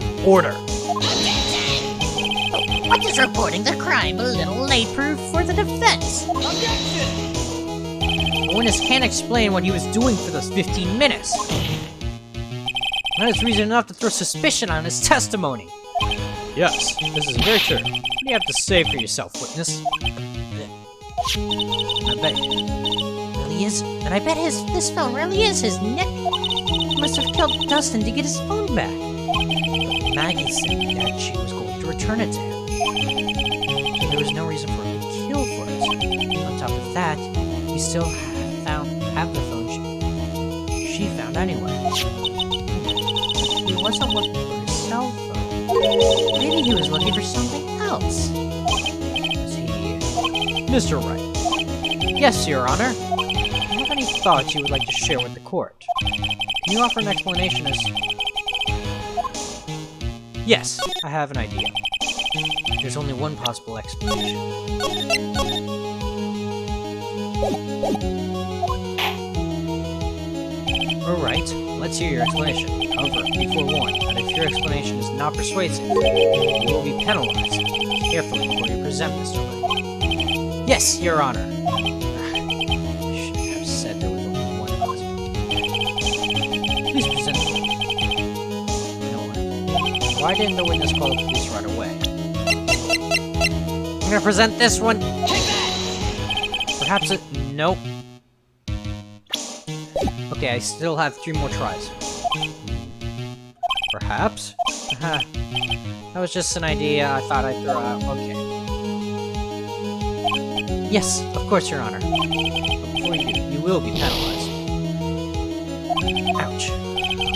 What is reporting the crime a little late proof for the defense? The witness can't explain what he was doing for those 15 minutes. That is reason enough to throw suspicion on his testimony. Yes, this is very true. What do you have to say for yourself, witness? I bet really is, and I bet this phone really is his nick. He must have killed Dustin to get his phone back. But Maggie said that she was going to return it to him. So there was no reason for him to kill for it. On top of that, we still have the phone she found anyway. He wasn't looking for his cell phone. Maybe he was looking for something else. Was he... Mr. Wright. Yes, Your Honor. Do you have any thoughts you would like to share with the court? Can you offer an explanation as... Yes, I have an idea. There's only one possible explanation. Alright, let's hear your explanation. However, be forewarned that if your explanation is not persuasive, you will be penalized. Carefully before you present, Mr. Wright. Yes, Your Honor. I should have said there was only one possible. Please present the witness. No one. Why didn't the witness call the police right away? I'm gonna present this one. Perhaps it... Nope. Okay, I still have 3 more tries. Perhaps? That was just an idea I thought I'd throw out. Okay. Yes, of course, Your Honor. But before you do, you will be penalized. Ouch.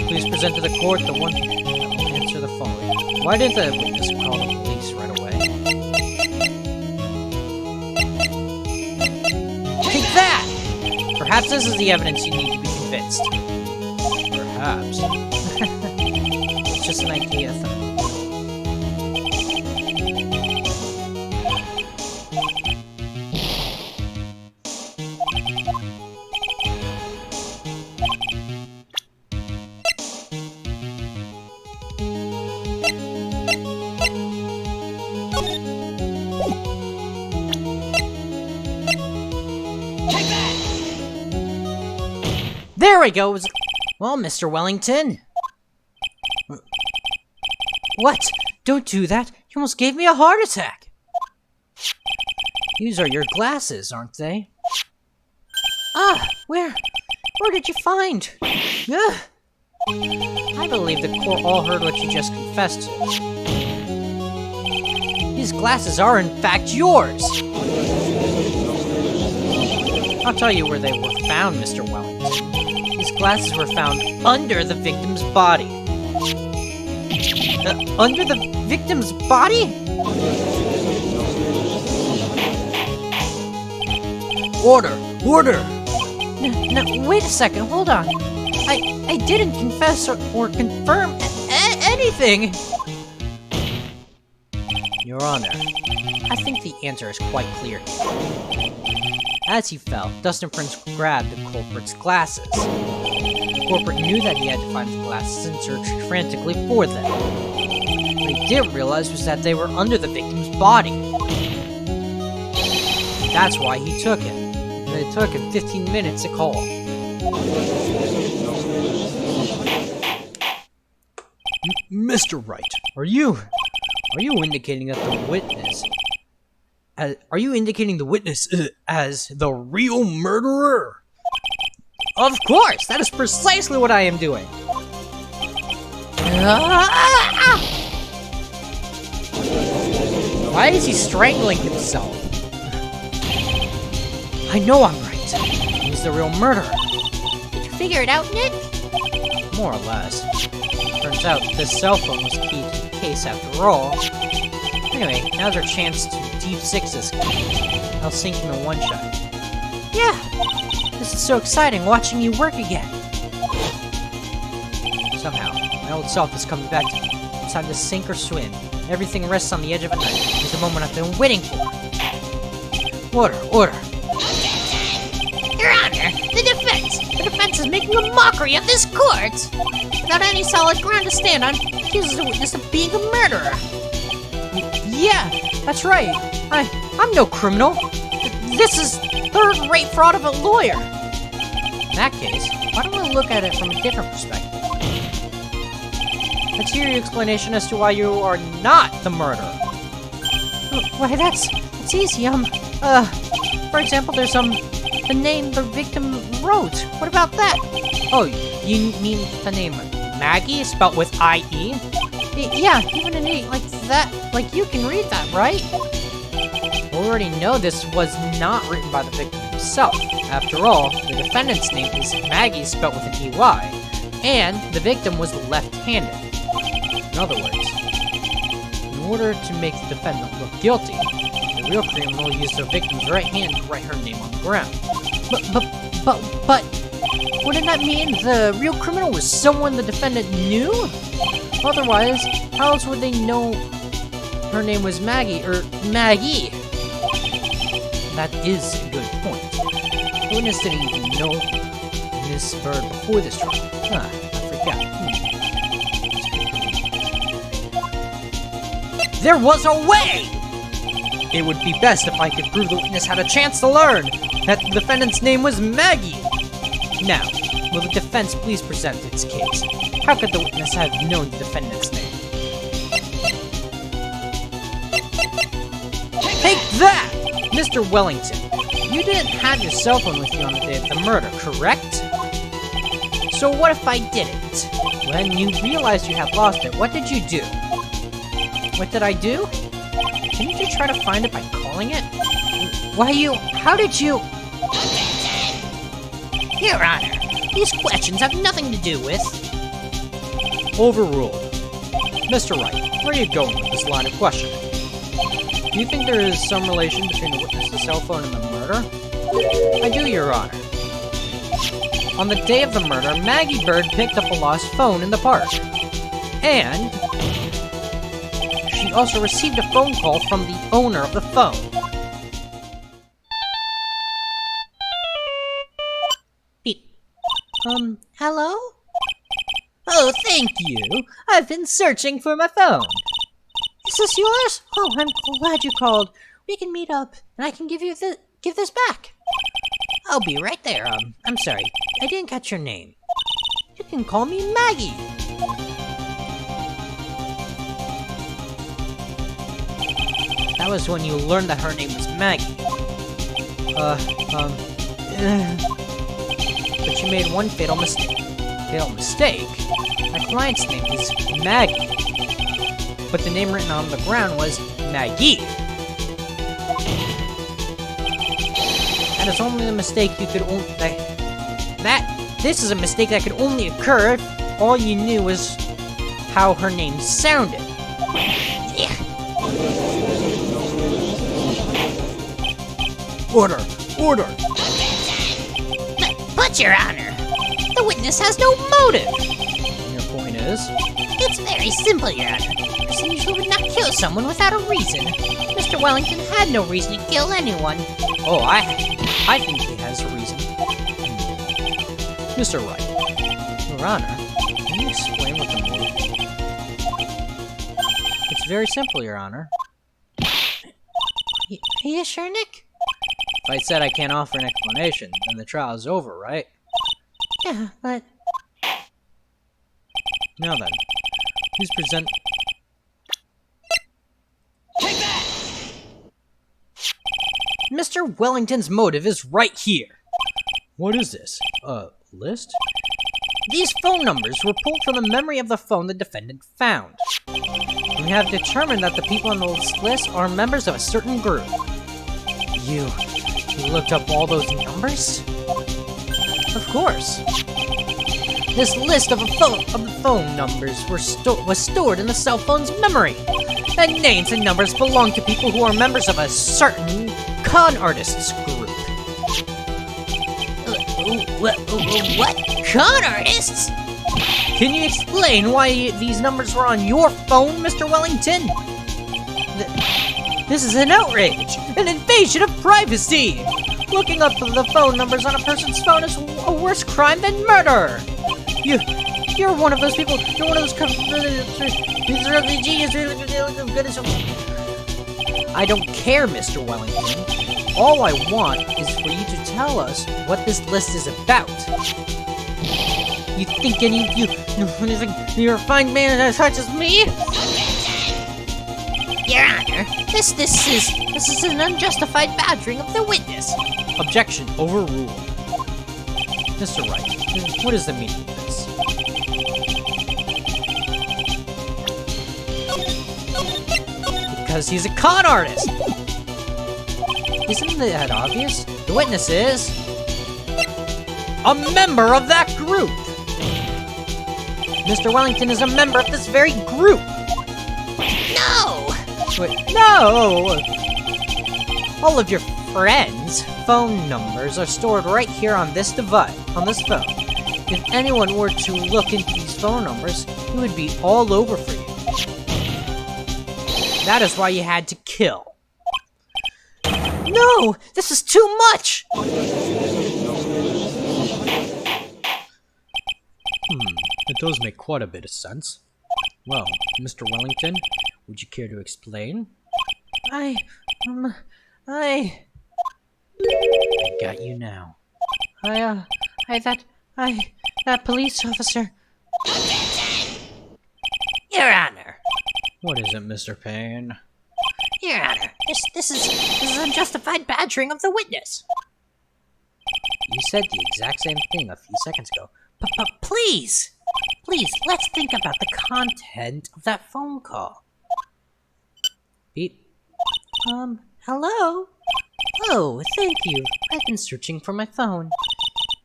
Please present to the court the one that will answer the following. Why didn't the witness call the police right away? Take that! Perhaps this is the evidence you need to be convinced. Perhaps. It's just an idea, though. There we go! Well, Mr. Wellington. What? Don't do that! You almost gave me a heart attack! These are your glasses, aren't they? Ah! Where did you find? Ugh. I believe the court all heard what you just confessed to. These glasses are, in fact, yours! I'll tell you where they were found, Mr. Wellington. These glasses were found under the victim's body. Under the victim's body? Order! Order! No, wait a second, hold on. I didn't confess or confirm anything! Your Honor, I think the answer is quite clear. As he fell, Dustin Prince grabbed the culprit's glasses. The culprit knew that he had to find the glasses and searched frantically for them. What he didn't realize was that they were under the victim's body. That's why he took it. And it took him 15 minutes to call. Mr. Wright, are you indicating that the witness... are you indicating the witness as the real murderer? Of course! That is precisely what I am doing! Why is he strangling himself? I know I'm right. He's the real murderer. Did you figure it out, Nick? More or less. Turns out this cell phone was key to the case after all. Anyway, now's our chance to Deep Six this guy. I'll sink him in one shot. Yeah! This is so exciting watching you work again! Somehow, my old self is coming back to me. It's time to sink or swim. Everything rests on the edge of a knife. It's the moment I've been waiting for. Order, order! Your Honor, the defense is making a mockery of this court! Without any solid ground to stand on, accuses the witness of being a murderer! Yeah, that's right. I'm no criminal. This is third-rate fraud of a lawyer. In that case, why don't we look at it from a different perspective? Let's hear your explanation as to why you are not the murderer. Why, that's easy. For example, there's, the name the victim wrote. What about that? Oh, you mean the name Maggie, spelled with I-E? Yeah, even an E like that, like you can read that, right? We already know this was not written by the victim himself. After all, the defendant's name is Maggie, spelled with an E-Y, and the victim was left-handed. In other words, in order to make the defendant look guilty, the real criminal used the victim's right hand to write her name on the ground. But, wouldn't that mean the real criminal was someone the defendant knew? Otherwise, how else would they know her name was Maggie, or Maggie? That is a good point. The witness didn't even know Miss Bird before this trial. I forgot. There was a way! It would be best if I could prove the witness had a chance to learn that the defendant's name was Maggie. Now, will the defense please present its case? How could the witness have known the defendant's name? Take that! Mr. Wellington, you didn't have your cell phone with you on the day of the murder, correct? So what if I didn't? When you realized you had lost it, what did you do? What did I do? Didn't you try to find it by calling it? How did you... Your Honor, these questions have nothing to do with... Overruled. Mr. Wright, where are you going with this line of questioning? Do you think there is some relation between the witness's cell phone and the murder? I do, Your Honor. On the day of the murder, Maggie Bird picked up a lost phone in the park. And... she also received a phone call from the owner of the phone. Beep. Hello? Oh, thank you. I've been searching for my phone. Is this yours? Oh, I'm glad you called. We can meet up, and I can give this back. I'll be right there. I'm sorry. I didn't catch your name. You can call me Maggie. That was when you learned that her name was Maggie. But you made one fatal mistake. My client's name is Maggie. But the name written on the ground was Maggie. That is only a mistake you could only... This is a mistake that could only occur if all you knew was how her name sounded. Order! Order! But, Your Honor, the witness has no motive. Your point is? It's very simple, Your Honor. A person usually would not kill someone without a reason. Mr. Wellington had no reason to kill anyone. Oh, I think he has a reason. Mr. Wright, Your Honor, can you explain what the motive is? It's very simple, Your Honor. Are you sure, Nick? If I said I can't offer an explanation, then the trial is over, right? Yeah, but... Now then, please present... Take that! Mr. Wellington's motive is right here. What is this? A list? These phone numbers were pulled from the memory of the phone the defendant found. We have determined that the people on this list are members of a certain group. You looked up all those numbers? Of course. This list of the phone numbers was stored in the cell phone's memory. The names and numbers belong to people who are members of a certain con artists group. What? Con artists? Can you explain why these numbers were on your phone, Mr. Wellington? This is an outrage! An invasion of privacy! Looking up the phone numbers on a person's phone is a worse crime than murder! You're one of those people. You're one of those genius. I don't care, Mr. Wellington. All I want is for you to tell us what this list is about. You think you're a fine man as such as me? Your Honor, this is an unjustified badgering of the witness. Objection overruled. Mr. Wright, what is the meaning of this? Because he's a con artist! Isn't that obvious? The witness is a member of that group! Mr. Wellington is a member of this very group! No! Wait, no! All of your friends' phone numbers are stored right here on this device, on this phone. If anyone were to look into these phone numbers, it would be all over for you. That is why you had to kill. No! This is too much! It does make quite a bit of sense. Well, Mr. Wellington, would you care to explain? I got you now. That police officer. Your Honor. What is it, Mr. Payne? Your Honor, this is unjustified badgering of the witness. You said the exact same thing a few seconds ago. Please! Please, let's think about the content of that phone call. Beep. Hello? Oh, thank you. I've been searching for my phone.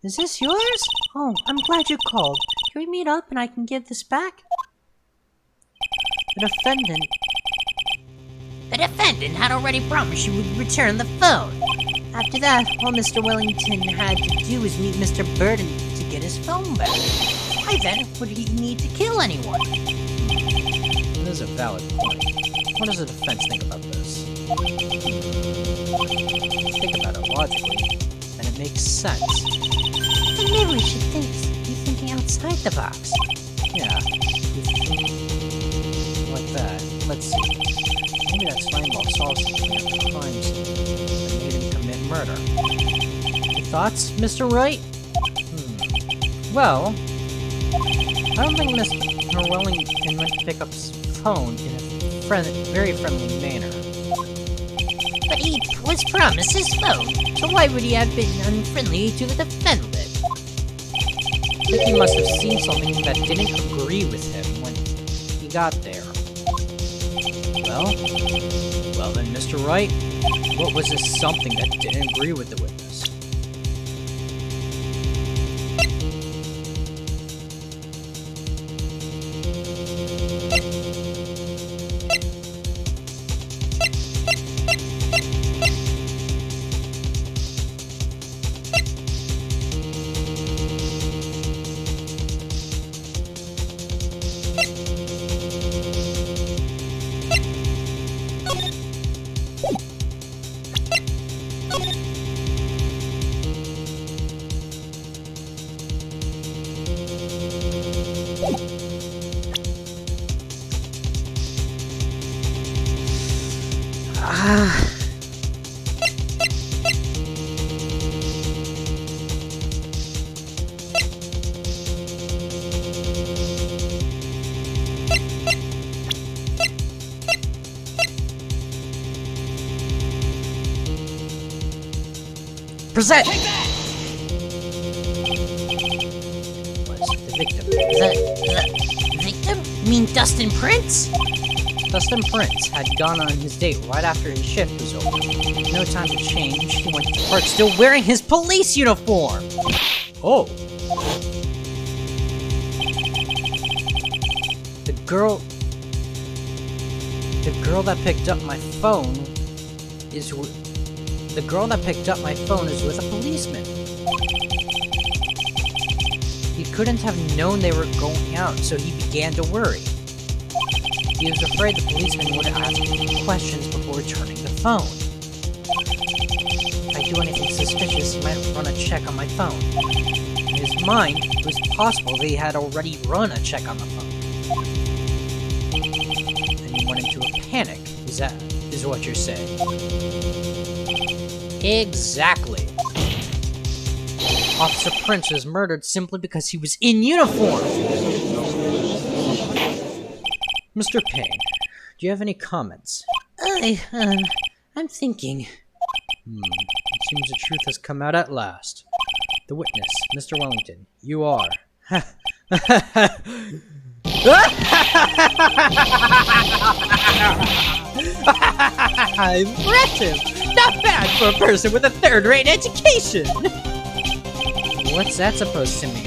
Is this yours? Oh, I'm glad you called. Can we meet up and I can give this back? The defendant had already promised you would return the phone. After that, all Mr. Wellington had to do was meet Mr. Burden to get his phone back. Why then would he need to kill anyone? That is a valid point. What does the defense think about this? Think about it logically, and it makes sense. Then maybe we should be thinking outside the box. Yeah. Like that. Let's see. Maybe that slime ball solves some crimes that made him commit murder. Your thoughts, Mr. Wright? Well, I don't think Mr. Wellington went to pick up his phone in a very friendly manner. But he was promised his phone, so why would he have been unfriendly to the defendant? I think he must have seen something that didn't agree with him when he got there. Well then, Mr. Wright, what was this something that didn't agree with the witness? Present! Was the victim. The victim? You mean Dustin Prince? Dustin Prince had gone on his date right after his shift was over. No time to change, he went to the park still wearing his police uniform! Oh! The girl that picked up my phone is with a policeman. He couldn't have known they were going out, so he began to worry. He was afraid the policeman would ask him questions before returning the phone. If I do anything suspicious, he might run a check on my phone. In his mind, it was possible that he had already run a check on the phone. Then he went into a panic, is what you're saying. Exactly. Officer Prince was murdered simply because he was in uniform. Mr. Payne, do you have any comments? I'm thinking. It seems the truth has come out at last. The witness, Mr. Wellington, you are. Impressive! Not bad for a person with a third-rate education! What's that supposed to mean?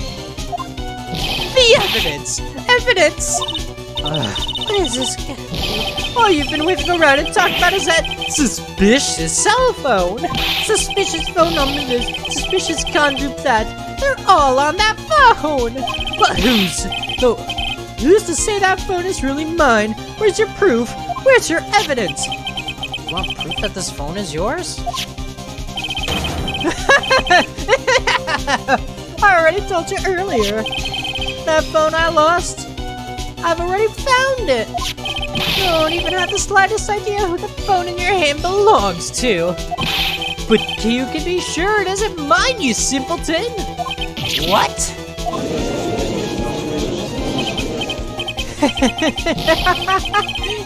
The evidence! Evidence! What is this? All you've been whiffing around and talking about is that suspicious cell phone! Suspicious phone numbers, suspicious con group that. They're all on that phone! But who's to say that phone is really mine? Where's your proof? Where's your evidence? You want proof that this phone is yours? I already told you earlier. That phone I lost, I've already found it. You don't even have the slightest idea who the phone in your hand belongs to. But you can be sure it isn't mine, you simpleton. What?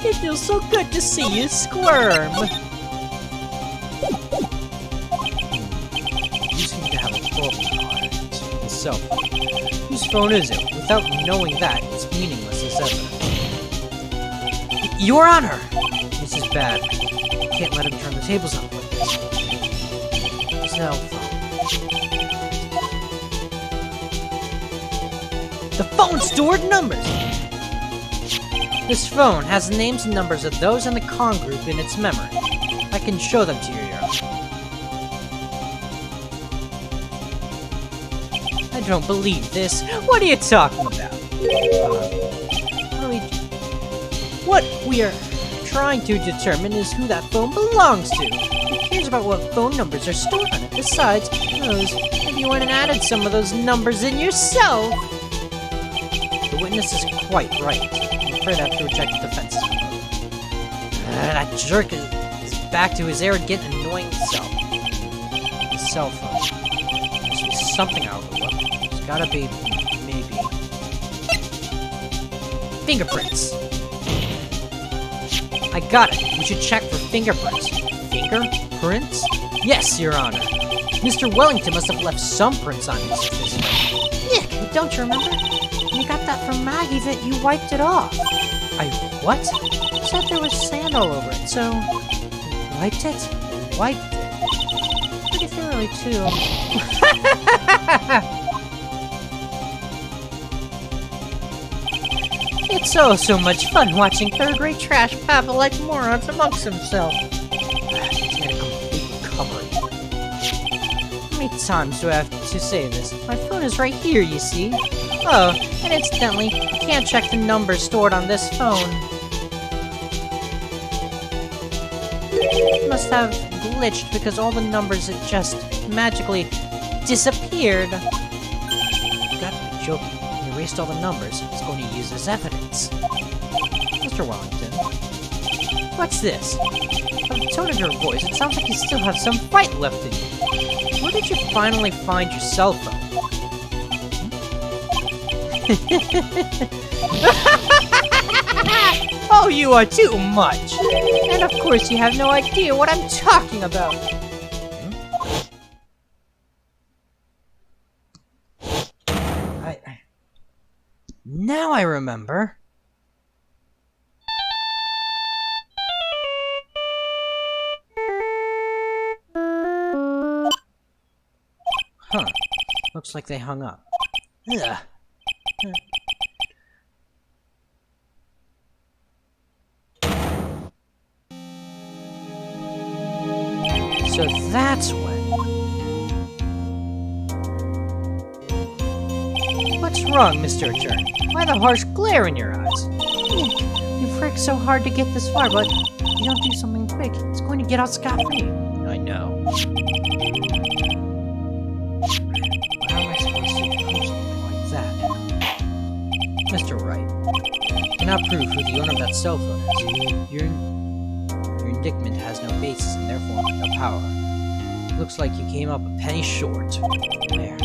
It feels so good to see you squirm. You seem to have a problem on it. So, whose phone is it? Without knowing that, it's meaningless as ever. Your Honor! This is bad. Can't let him turn the tables up like this. Cell phone. The phone stored numbers! This phone has the names and numbers of those in the con group in its memory. I can show them to you, Your Honor. I don't believe this. What are you talking about? What we are trying to determine is who that phone belongs to. Who cares about what phone numbers are stored on it? Besides, who knows, maybe you went and added some of those numbers in yourself. The witness is quite right. I'm afraid I have to reject the defense. That jerk is back to his arrogant, annoying self. The cell phone. There's something I overlooked. There's gotta be, maybe, fingerprints. I got it. We should check for fingerprints. Fingerprints? Yes, Your Honor. Mr. Wellington must have left some prints on his phone. Nick, don't you remember? You got that from Maggie that you wiped it off. I what? You said there was sand all over it, so... Wiped it? Wiped it? Pretty thoroughly, too. It's so much fun watching third-rate trash babble like morons amongst themselves. He's gonna complete recovery. How many times do I have to say this? My phone is right here, you see. Oh, and incidentally, you can't check the numbers stored on this phone. It must have glitched because all the numbers had just magically disappeared. You gotta be joking. He erased all the numbers. It's going to use as evidence. Mr. Wellington, what's this? From the tone of your voice, it sounds like you still have some fight left in you. Where did you finally find your cell phone? Oh, you are too much! And of course you have no idea what I'm talking about! Now I remember! Huh. Looks like they hung up. Ugh. So that's when... What's wrong, Mr. Attorney? Why the harsh glare in your eyes? Nick, you've worked so hard to get this far, but if you don't do something quick, it's going to get out scot-free. I know. How am I supposed to do something like that? Mr. Wright, you cannot prove who the owner of that cell phone is. Your indictment has no basis and therefore no power. Looks like you came up a penny short. Where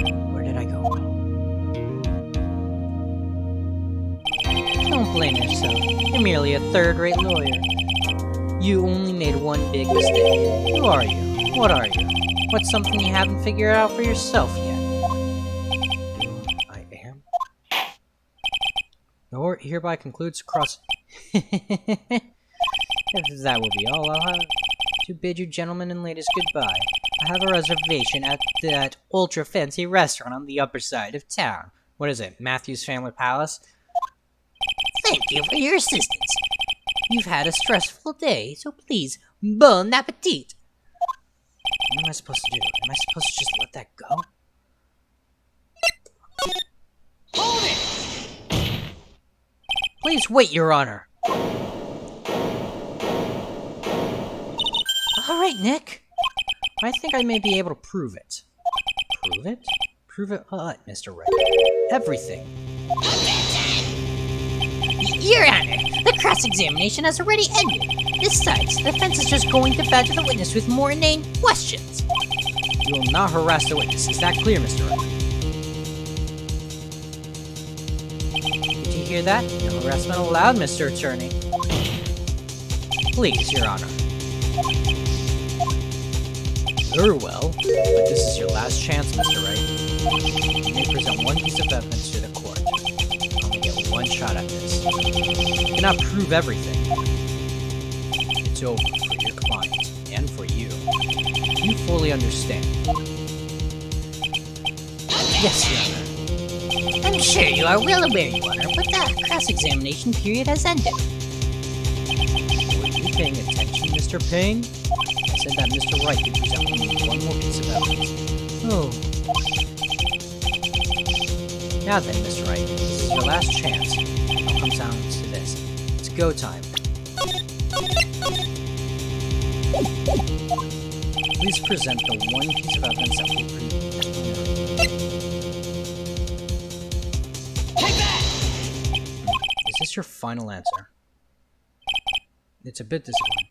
did I go wrong? Don't blame yourself. You're merely a third-rate lawyer. You only made one big mistake. Who are you? What are you? What's something you haven't figured out for yourself yet? I am? The court hereby concludes cross... If that will be all, I'll have to bid you gentlemen and ladies goodbye. I have a reservation at that ultra-fancy restaurant on the upper side of town. What is it, Matthew's Family Palace? Thank you for your assistance. You've had a stressful day, so please, bon appetit! What am I supposed to do? Am I supposed to just let that go? Hold it! Please wait, Your Honor! Alright, Nick. I think I may be able to prove it. Prove it? Prove it what, Mr. Wright? Everything. Your Honor, the cross-examination has already ended. Besides, the defense is just going to badger the witness with more inane questions. You will not harass the witness. Is that clear, Mr. Wright? Did you hear that? No harassment allowed, Mr. Attorney. Please, Your Honor. Very well, but this is your last chance, Mr. Wright. You may present one piece of evidence to the court. You only get one shot at this. You cannot prove everything. It's over for your client, and for you. You fully understand. Yes, Your Honor. I'm sure you are well aware, Your Honor, but the cross-examination period has ended. Were you paying attention, Mr. Payne? I said that Mr. Wright could present only one more piece of evidence. Oh. Now then, Mr. Wright, this is your last chance. It all comes down to this. It's go time. Please present the one piece of evidence that will prove Take that! Is this your final answer? It's a bit disappointing.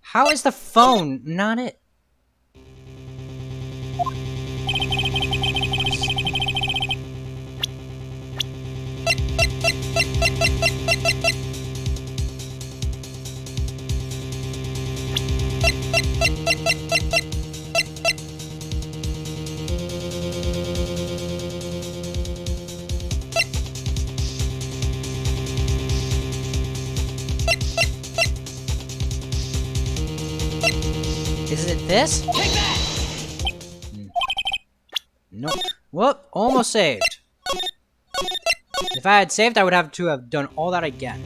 How is the phone not it? Is it this? Take that! Nope. Whoop! Almost saved. If I had saved, I would have to have done all that again.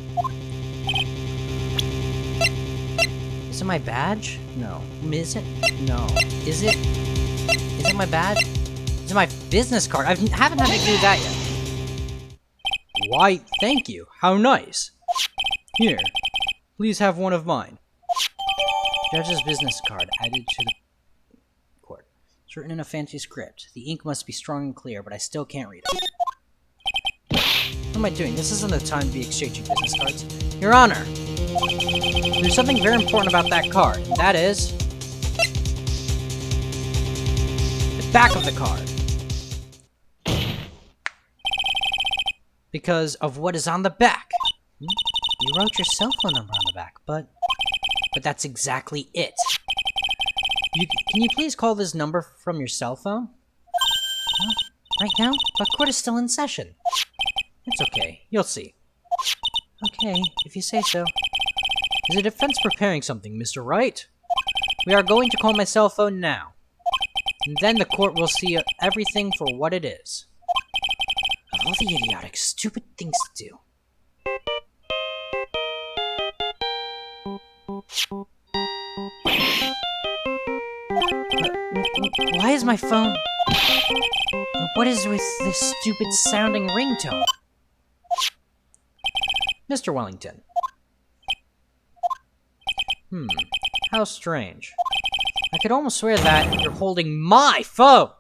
Is it my badge? No. Is it? No. Is it? Is it my badge? Is it my business card? I haven't had to do that yet. Why, thank you. How nice. Here. Please have one of mine. Judge's business card added to the court. It's written in a fancy script. The ink must be strong and clear, but I still can't read it. What am I doing? This isn't the time to be exchanging business cards. Your Honor! There's something very important about that card. And that is... the back of the card. Because of what is on the back. You wrote your cell phone number on the back, but that's exactly it. Can you please call this number from your cell phone? Huh? Right now? But court is still in session. It's okay. You'll see. Okay, if you say so. Is the defense preparing something, Mr. Wright? We are going to call my cell phone now. And then the court will see everything for what it is. Of all the idiotic, stupid things to do. Why is my phone... What is with this stupid sounding ringtone? Mr. Wellington. How strange. I could almost swear that you're holding my phone!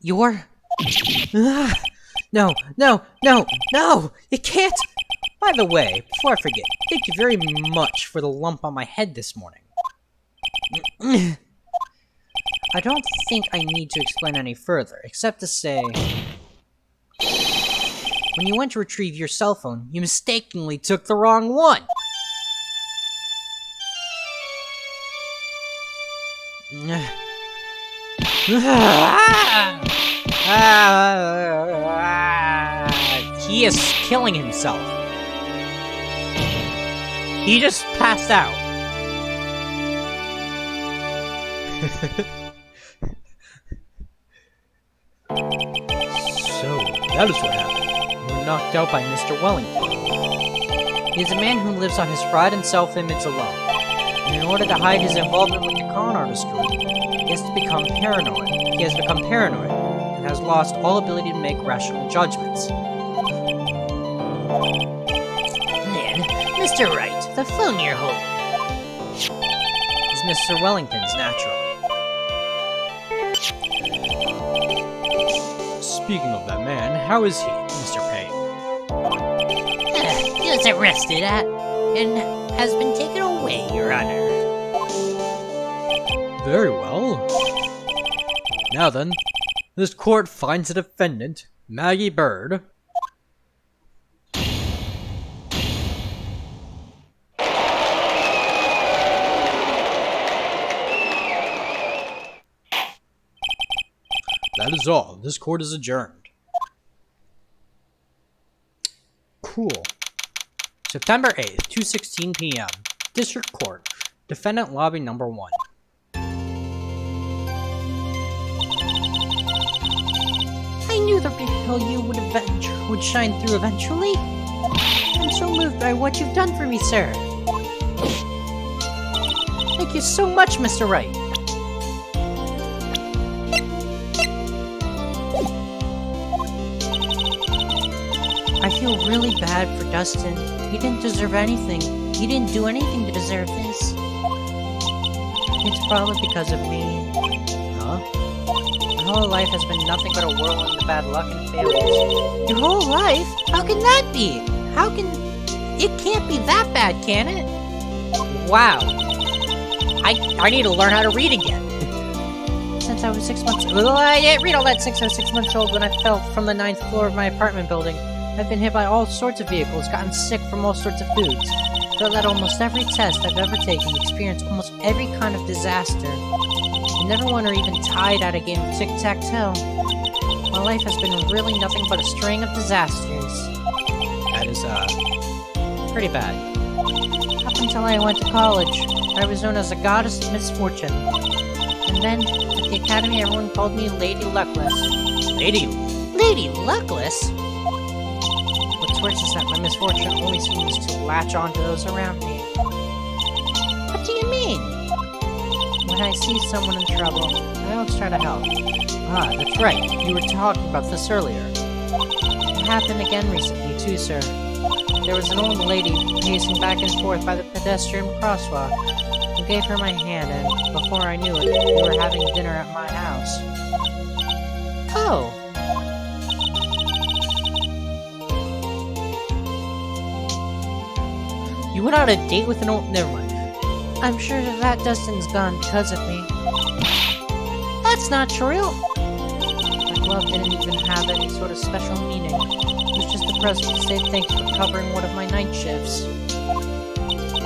You're... No, no, no, no! It can't... By the way, before I forget, thank you very much for the lump on my head this morning. I don't think I need to explain any further, except to say... When you went to retrieve your cell phone, you mistakenly took the wrong one! He is killing himself. He just passed out. So, that is what happened. You were knocked out by Mr. Wellington. He is a man who lives on his pride and self-image alone. And in order to hide his involvement with the con artist group, he has become paranoid. And has lost all ability to make rational judgments. Then, Mr. Wright, the phone you're holding is Mr. Wellington's, naturally. Speaking of that man, how is he, Mr. Payne? He was arrested at and has been taken away, Your Honor. Very well. Now then, this court finds the defendant, Maggie Bird. That is all. This court is adjourned. Cool. September 8th, 2:16 p.m. District Court. Defendant Lobby Number 1. I knew the hill you would shine through eventually. I'm so moved by what you've done for me, sir. Thank you so much, Mr. Wright. I feel really bad for Dustin. He didn't deserve anything. He didn't do anything to deserve this. It's probably because of me. Huh? My whole life has been nothing but a whirlwind of bad luck and failures. Your whole life? How can that be? It can't be that bad, can it? Wow. I need to learn how to read again. Since I was 6 months old. Well, I didn't read all that 6 months old when I fell from the 9th floor of my apartment building. I've been hit by all sorts of vehicles, gotten sick from all sorts of foods. Failed at almost every test I've ever taken, experienced almost every kind of disaster. I never won or even tied at a game of tic-tac-toe. My life has been really nothing but a string of disasters. That is, pretty bad. Up until I went to college, I was known as a goddess of misfortune. And then, at the academy, everyone called me Lady Luckless. Lady Luckless? What's worse is that my misfortune only seems to latch on to those around me. What do you mean? When I see someone in trouble, I always try to help. Ah, that's right. You were talking about this earlier. It happened again recently, too, sir. There was an old lady pacing back and forth by the pedestrian crosswalk. I gave her my hand, and before I knew it, we were having dinner at my house. Oh. You went on a date with an old... Never mind. I'm sure that Dustin's gone because of me. That's not true! My glove didn't even have any sort of special meaning. It was just a present to say thanks for covering one of my night shifts.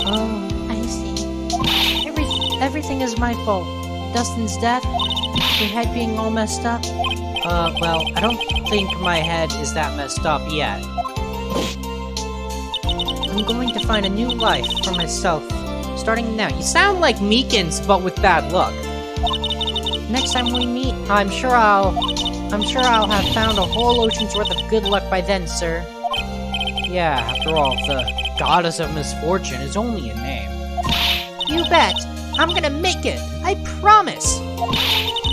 Oh, I see. Everything is my fault. Dustin's death, your head being all messed up. Well, I don't think my head is that messed up yet. I'm going to find a new life for myself, starting now. You sound like Meekins, but with bad luck. Next time we meet, I'm sure I'll have found a whole ocean's worth of good luck by then, sir. Yeah, after all, the goddess of misfortune is only a name. You bet. I'm gonna make it. I promise.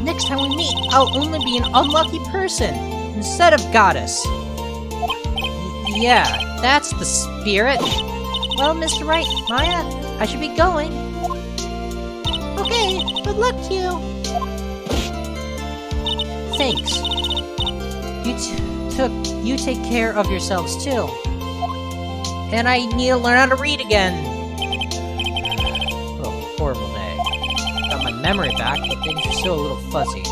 Next time we meet, I'll only be an unlucky person instead of goddess. Yeah, that's the spirit. Well, Mr. Wright, Maya, I should be going. Okay, good luck to you. Thanks. You take care of yourselves too. and I need to learn how to read again. What a horrible day. Got my memory back, but things are still a little fuzzy.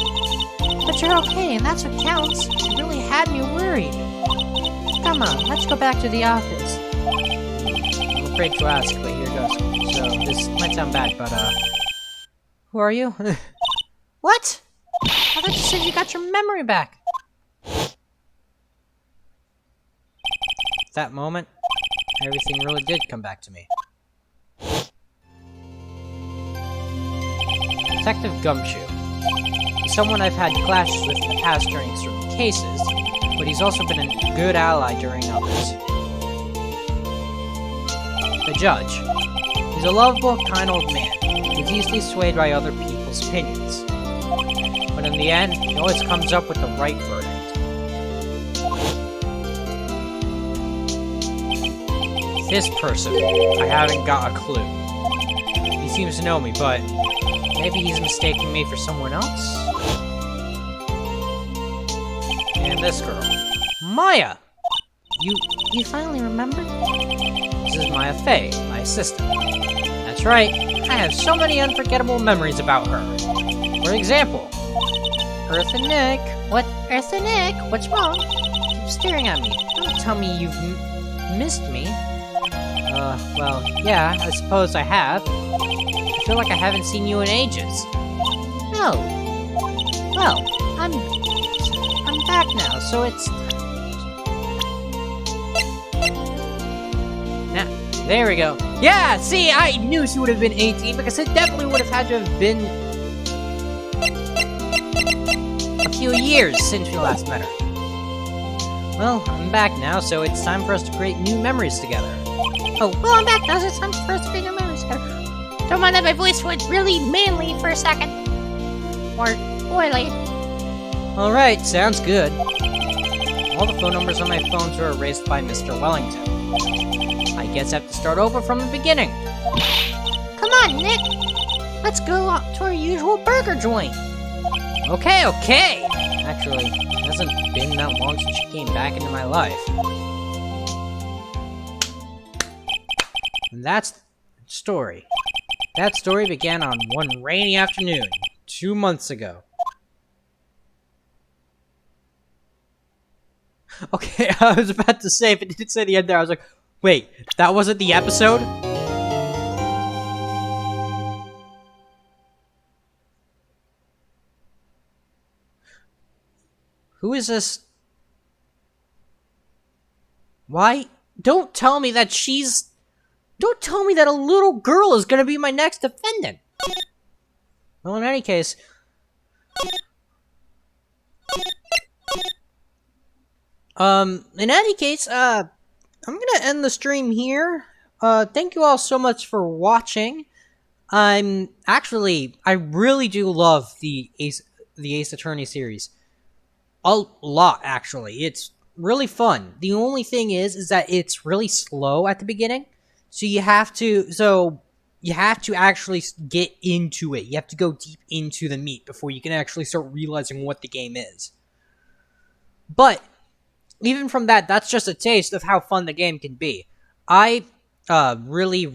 But you're okay, and that's what counts. You really had me worried. Come on, let's go back to the office. I'm afraid to ask, but here goes. So, this might sound bad, but, who are you? What? I thought you said you got your memory back. That moment, everything really did come back to me. Detective Gumshoe is someone I've had clashes with in the past during certain cases, but he's also been a good ally during others. The judge. He's a lovable, kind old man, who's easily swayed by other people's opinions. But in the end, he always comes up with the right verdict. This person, I haven't got a clue. He seems to know me, but maybe he's mistaking me for someone else? And this girl. Maya! You finally remembered? This is Maya Fey, my assistant. That's right, I have so many unforgettable memories about her. For example, Eartha Nick. What? Eartha Nick? What's wrong? Keep staring at me. Don't tell me you've missed me. Well, yeah, I suppose I have. I feel like I haven't seen you in ages. No. Well, I'm back now, so it's... Now, there we go. Yeah, see, I knew she would have been 18 because it definitely would have had to have been a few years since we last met her. Well, I'm back now, so it's time for us to create new memories together. Oh, well, I'm back now, so it's time for us to be new memories. Don't mind that my voice went really manly for a second. Or oily. Alright, sounds good. All the phone numbers on my phones were erased by Mr. Wellington. I guess I have to start over from the beginning. Come on, Nick. Let's go out to our usual burger joint. Okay. Actually, it hasn't been that long since she came back into my life. And that's the story. That story began on one rainy afternoon, 2 months ago. Okay, I was about to say, if it didn't say the end there, I was like, wait, that wasn't the episode? Who is this? Why? Don't tell me that she's... Don't tell me that a little girl is gonna be my next defendant! Well, in any case... I'm gonna end the stream here. Thank you all so much for watching. I really do love the Ace Attorney series. A lot, actually. It's really fun. The only thing is that it's really slow at the beginning. So you have to actually get into it. You have to go deep into the meat before you can actually start realizing what the game is. But even from that, that's just a taste of how fun the game can be. I really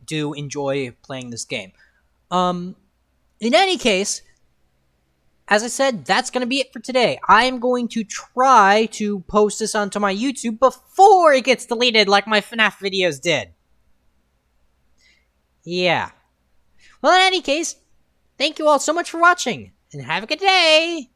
do enjoy playing this game. In any case, as I said, that's going to be it for today. I am going to try to post this onto my YouTube before it gets deleted like my FNAF videos did. Yeah. Well, in any case, thank you all so much for watching, and have a good day!